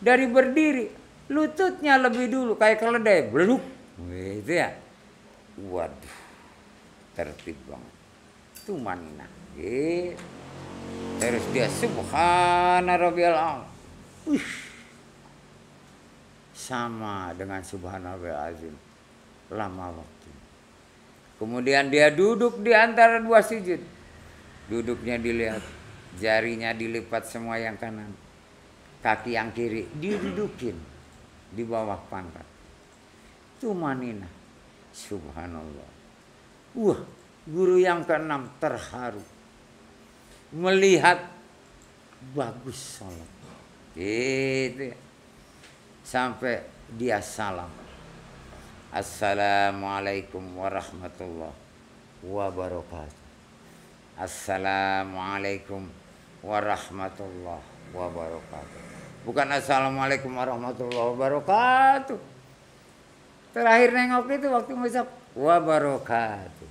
Speaker 1: dari berdiri, lututnya lebih dulu kayak keledai, beluk. Gitu ya. Waduh. Tertib banget. Itu manina. Gitu. Terus dia subhana rabbiyal a'la. Sama dengan subhana rabbiyal azim. Lama waktu. Kemudian dia duduk di antara dua sujud. Duduknya dilihat, jarinya dilipat semua yang kanan. Kaki yang kiri didudukin di bawah pangkat. Tumanina. Subhanallah. Wah, guru yang keenam terharu. Melihat bagus sholat. Gitu ya. Sampai dia salam. Assalamualaikum warahmatullahi wabarakatuh. Assalamualaikum warahmatullahi wabarakatuh. Bukan assalamualaikum warahmatullahi wabarakatuh. Terakhir nengok itu waktu mengucap wabarakatuh.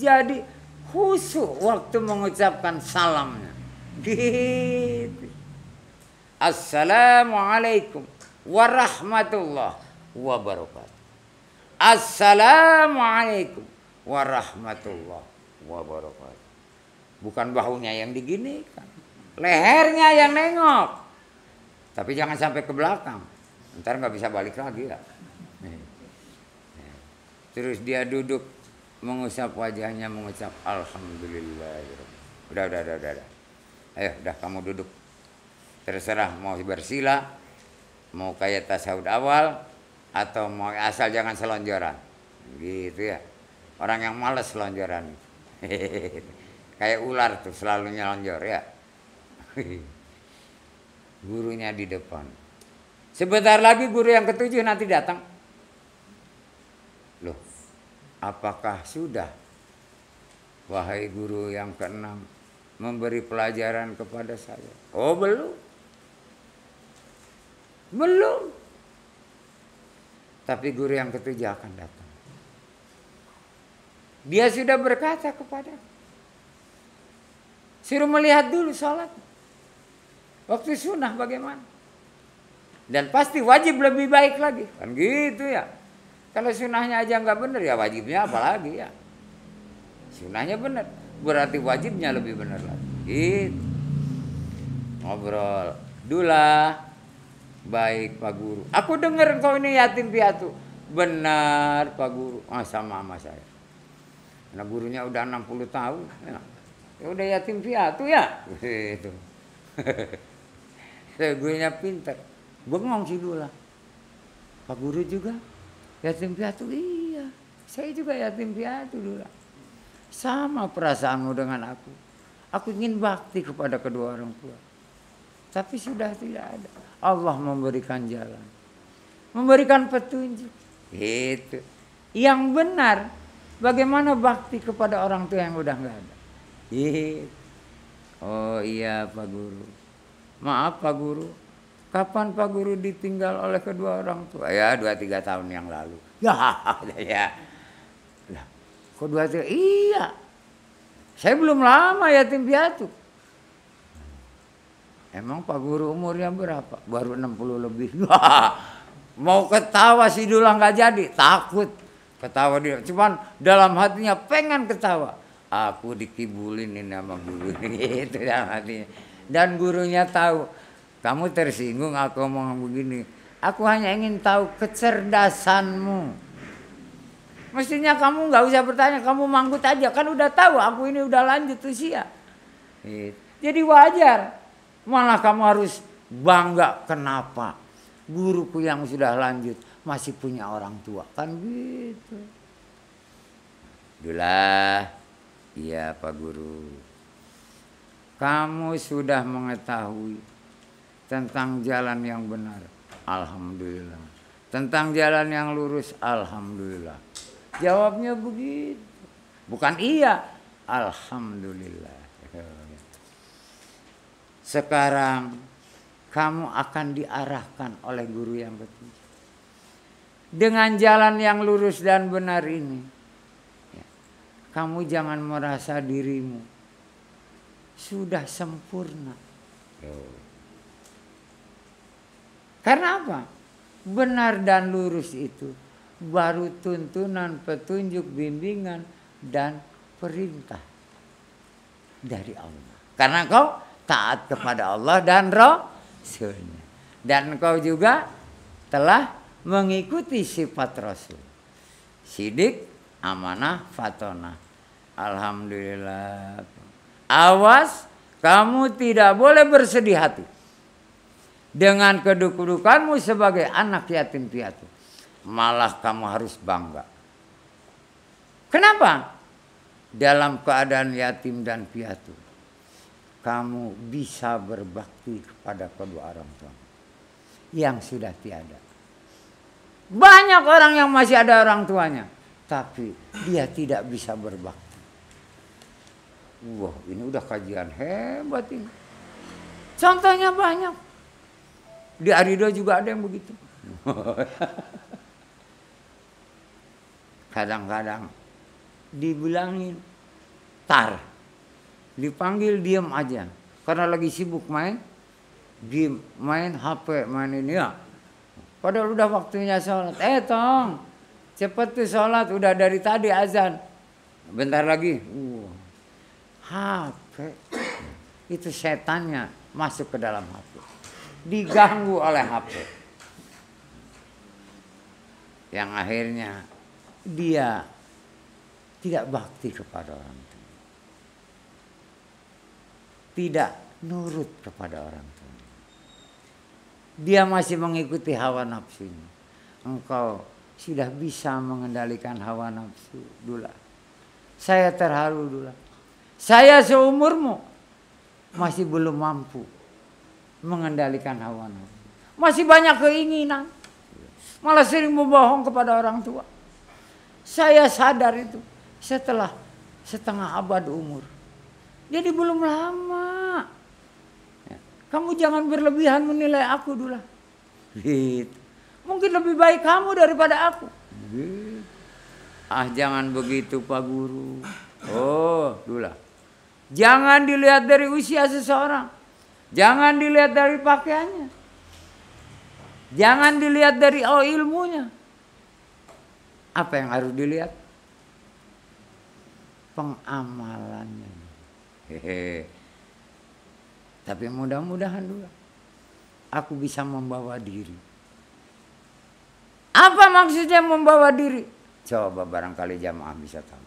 Speaker 1: Jadi khusyuk waktu mengucapkan salamnya. Gitu. Assalamualaikum warahmatullahi wabarakatuh. Assalamualaikum warahmatullahi wabarakatuh. Bukan bahunya yang diginikan, lehernya yang nengok. Tapi jangan sampai ke belakang, ntar nggak bisa balik lagi ya. Terus dia duduk mengusap wajahnya, mengucap alhamdulillah. Udah. Ayo, udah kamu duduk. Terserah mau bersila, mau kayak tasawuf awal, atau mau asal jangan selonjoran. Gitu ya. Orang yang malas selonjoran. Kayak ular tuh selalu nyelonjor ya. Gurunya di depan. Sebentar lagi guru yang ketujuh nanti datang. Loh, apakah sudah wahai guru yang keenam memberi pelajaran kepada saya? Oh, belum. Tapi guru yang ketujuh akan datang. Dia sudah berkata kepada, suruh melihat dulu sholat. Waktu sunnah bagaimana? Dan pasti wajib lebih baik lagi. Kan gitu ya. Kalau sunnahnya aja nggak benar ya wajibnya apalagi ya. Sunnahnya benar, berarti wajibnya lebih benar lagi. Gitu. Ngobrol. Dulah. Baik Pak Guru. Aku dengar engkau ini yatim piatu. Benar Pak Guru. Sama saya. Karena gurunya udah 60 tahun. Ya udah yatim piatu ya. Gitu. Gurunya pintar. Bengong sih dulu lah. Pak Guru juga yatim piatu. Iya. Saya juga yatim piatu dulu. Sama perasaanmu dengan aku. Aku ingin bakti kepada kedua orang tua. Tapi sudah tidak ada. Allah memberikan jalan. Memberikan petunjuk. Itu. Yang benar. Bagaimana bakti kepada orang tua yang udah nggak ada. Itu. Oh iya Pak Guru. Maaf Pak Guru. Kapan Pak Guru ditinggal oleh kedua orang tua? Ya 2-3 tahun yang lalu. Ya. Lah, kok 2-3? Iya. Saya belum lama yatim piatu. Emang Pak Guru umurnya berapa? Baru 60 lebih. Mau ketawa si Dula nggak jadi, takut ketawa dia. Cuman dalam hatinya pengen ketawa. Aku dikibulin ini sama guru itu dalam hatinya. Dan gurunya tahu, kamu tersinggung aku ngomong begini. Aku hanya ingin tahu kecerdasanmu. Mestinya kamu nggak usah bertanya, kamu manggut aja. Kan udah tahu aku ini udah lanjut usia. Jadi wajar. Malah kamu harus bangga, kenapa? Guruku yang sudah lanjut masih punya orang tua. Kan gitu. Itulah, iya Pak Guru. Kamu sudah mengetahui tentang jalan yang benar. Alhamdulillah. Tentang jalan yang lurus, alhamdulillah. Jawabnya begitu. Bukan iya, alhamdulillah. Sekarang kamu akan diarahkan oleh guru yang ketujuh. Dengan jalan yang lurus dan benar ini, kamu jangan merasa dirimu sudah sempurna. Karena apa? Benar dan lurus itu baru tuntunan, petunjuk, bimbingan, dan perintah dari Allah. Karena kau taat kepada Allah dan Rasulnya. Dan kau juga telah mengikuti sifat Rasul. Sidik, amanah, fatonah. Alhamdulillah. Awas, kamu tidak boleh bersedih hati dengan kedudukanmu sebagai anak yatim piatu. Malah kamu harus bangga. Kenapa? Dalam keadaan yatim dan piatu, kamu bisa berbakti kepada kedua orang tua yang sudah tiada. Banyak orang yang masih ada orang tuanya, tapi dia tidak bisa berbakti. Wah, ini udah kajian hebat ini. Contohnya banyak. Di Arido juga ada yang begitu. Kadang-kadang dibilangin tar, dipanggil diam aja karena lagi sibuk main game, main HP, main ini ya. Padahal udah waktunya sholat. Tong, cepet tuh sholat, udah dari tadi azan. Bentar lagi, HP itu setannya masuk ke dalam HP. Diganggu oleh HP. Yang akhirnya dia tidak bakti kepada orang tua. Tidak nurut kepada orang tua. Dia masih mengikuti hawa nafsunya. Engkau sudah bisa mengendalikan hawa nafsu dulu. Saya terharu dulu. Saya seumurmu masih belum mampu mengendalikan hawa nafsu. Masih banyak keinginan. Malah sering membohong kepada orang tua. Saya sadar itu setelah setengah abad umur. Jadi belum lama. Kamu jangan berlebihan menilai aku dulu. Gitu. Mungkin lebih baik kamu daripada aku. Gitu. Ah, jangan begitu Pak Guru. Oh, dulu. Jangan dilihat dari usia seseorang. Jangan dilihat dari pakaiannya. Jangan dilihat dari ilmunya. Apa yang harus dilihat? Pengamalannya. Hehe. Tapi mudah-mudahan dulu aku bisa membawa diri. Apa maksudnya membawa diri? Coba barangkali jamaah bisa tahu.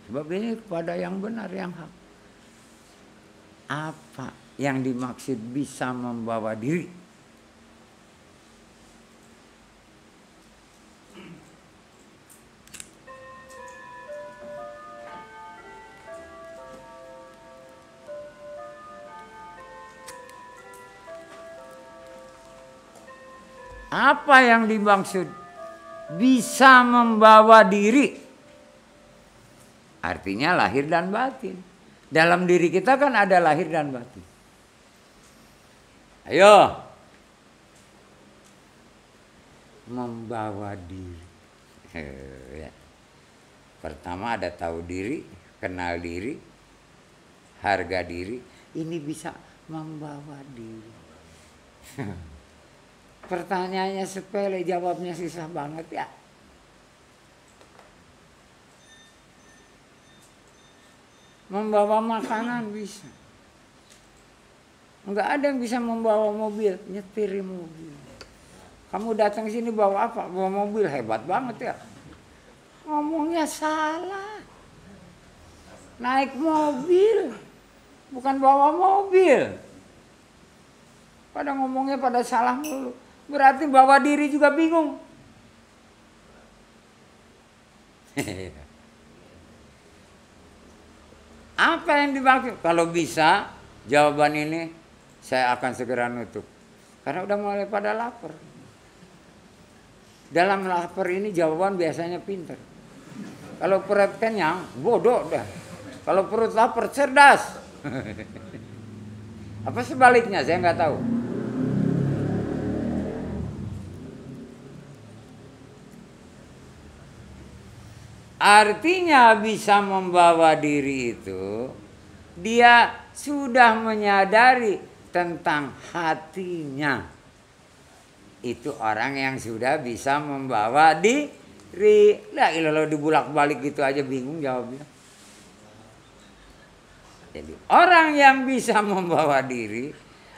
Speaker 1: Sebab ini kepada yang benar, yang hak. Apa yang dimaksud bisa membawa diri? Apa yang dimaksud bisa membawa diri? Artinya lahir dan batin. Dalam diri kita kan ada lahir dan batin. Ayo. Membawa diri. Ya. Pertama ada tahu diri, kenal diri, harga diri. Ini bisa membawa diri. Pertanyaannya sepele, jawabnya susah banget ya. Membawa makanan bisa. Nggak ada yang bisa membawa mobil, nyetiri mobil. Kamu datang sini bawa apa? Bawa mobil, hebat banget ya. Ngomongnya salah. Naik mobil, bukan bawa mobil. Pada ngomongnya pada salah mulu. Berarti bawa diri juga bingung. Apa yang dimaksud? Kalau bisa jawaban ini saya akan segera nutup. Karena udah mulai pada lapar. Dalam lapar ini jawaban biasanya pintar. Kalau perut kenyang, bodoh dah. Kalau perut lapar, cerdas. Apa sebaliknya? Saya nggak tahu. Artinya bisa membawa diri itu, dia sudah menyadari tentang hatinya. Itu orang yang sudah bisa membawa diri. Lah ilah dibulak-balik gitu aja bingung jawabnya. Jadi orang yang bisa membawa diri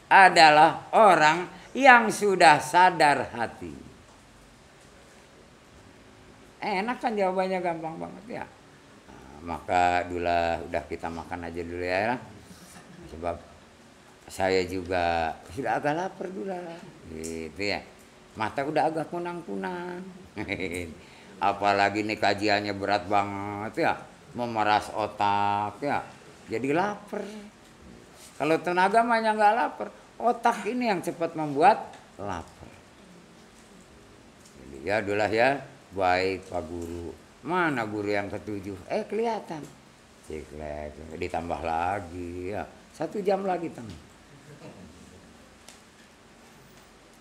Speaker 1: adalah orang yang sudah sadar hati. Enak kan jawabannya, gampang banget ya. Nah, maka udah kita makan aja dulu ya. Sebab saya juga sudah agak lapar dulu gitu ya. Mata udah agak kunang-kunang. Apalagi nih kajiannya berat banget ya. Memeras otak ya. Jadi lapar. Kalau tenaga mah nggak lapar. Otak ini yang cepat membuat lapar. Jadi ya itulah ya. Baik Pak Guru. Mana guru yang ketujuh? Kelihatan. Ditambah lagi ya. 1 jam lagi teman.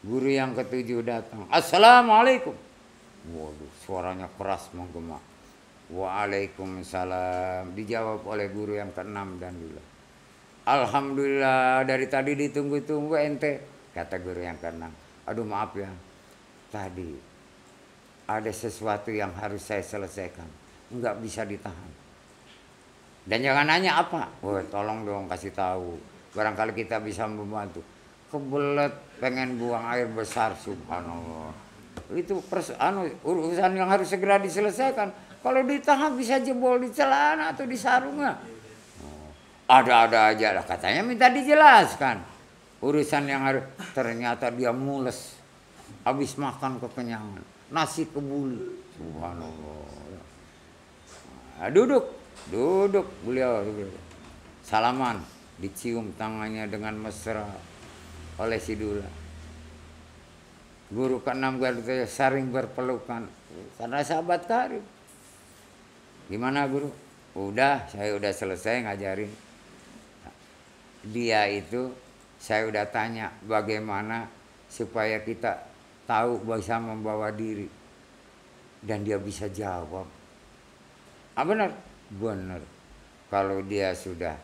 Speaker 1: Guru yang ketujuh datang. Assalamualaikum. Waduh, suaranya keras menggema. Waalaikumsalam. Dijawab oleh guru yang ke-6 dan dulu. Alhamdulillah dari tadi ditunggu-tunggu ente. Kata guru yang ke-6. Aduh maaf ya. Tadi ada sesuatu yang harus saya selesaikan. Enggak bisa ditahan. Dan jangan nanya apa. Wah tolong dong kasih tahu. Barangkali kita bisa membantu. Kebelet pengen buang air besar, subhanallah. Itu urusan yang harus segera diselesaikan. Kalau ditahan bisa jebol di celana atau di sarungnya. Ada-ada aja lah katanya minta dijelaskan. Urusan yang harus, ternyata dia mules. Habis makan kekenyangan. Nasi kebuli, subhanallah. Nah, duduk beliau. Salaman, dicium tangannya dengan mesra oleh si Dula. Guru ke-6 Garut saling berpelukan karena sahabat karib. Gimana guru? Saya udah selesai ngajarin. Dia itu saya udah tanya bagaimana supaya kita tahu bisa membawa diri. Dan dia bisa jawab. Benar? Benar. Kalau dia sudah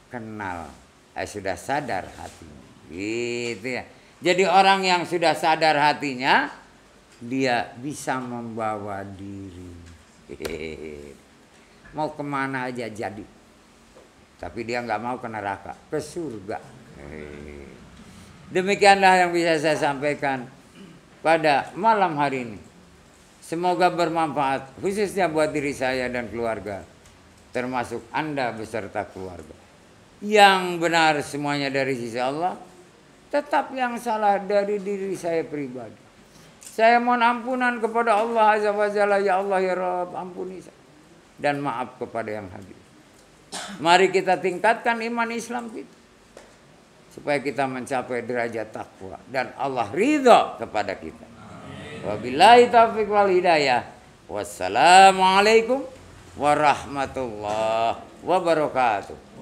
Speaker 1: kenal, sudah sadar hatinya. Gitu ya. Jadi orang yang sudah sadar hatinya, dia bisa membawa diri. Mau kemana aja jadi. Tapi dia nggak mau ke neraka, ke surga. Demikianlah yang bisa saya sampaikan pada malam hari ini. Semoga bermanfaat khususnya buat diri saya dan keluarga. Termasuk Anda beserta keluarga. Yang benar semuanya dari sisi Allah. Tetap yang salah dari diri saya pribadi. Saya mohon ampunan kepada Allah Azza wa Jalla. Ya Allah ya Rabb, ampuni saya. Dan maaf kepada yang hadir. Mari kita tingkatkan iman Islam kita. Supaya kita mencapai derajat takwa. Dan Allah ridha kepada kita. Wabillahi taufiq wal hidayah. Wassalamualaikum warahmatullahi wabarakatuh.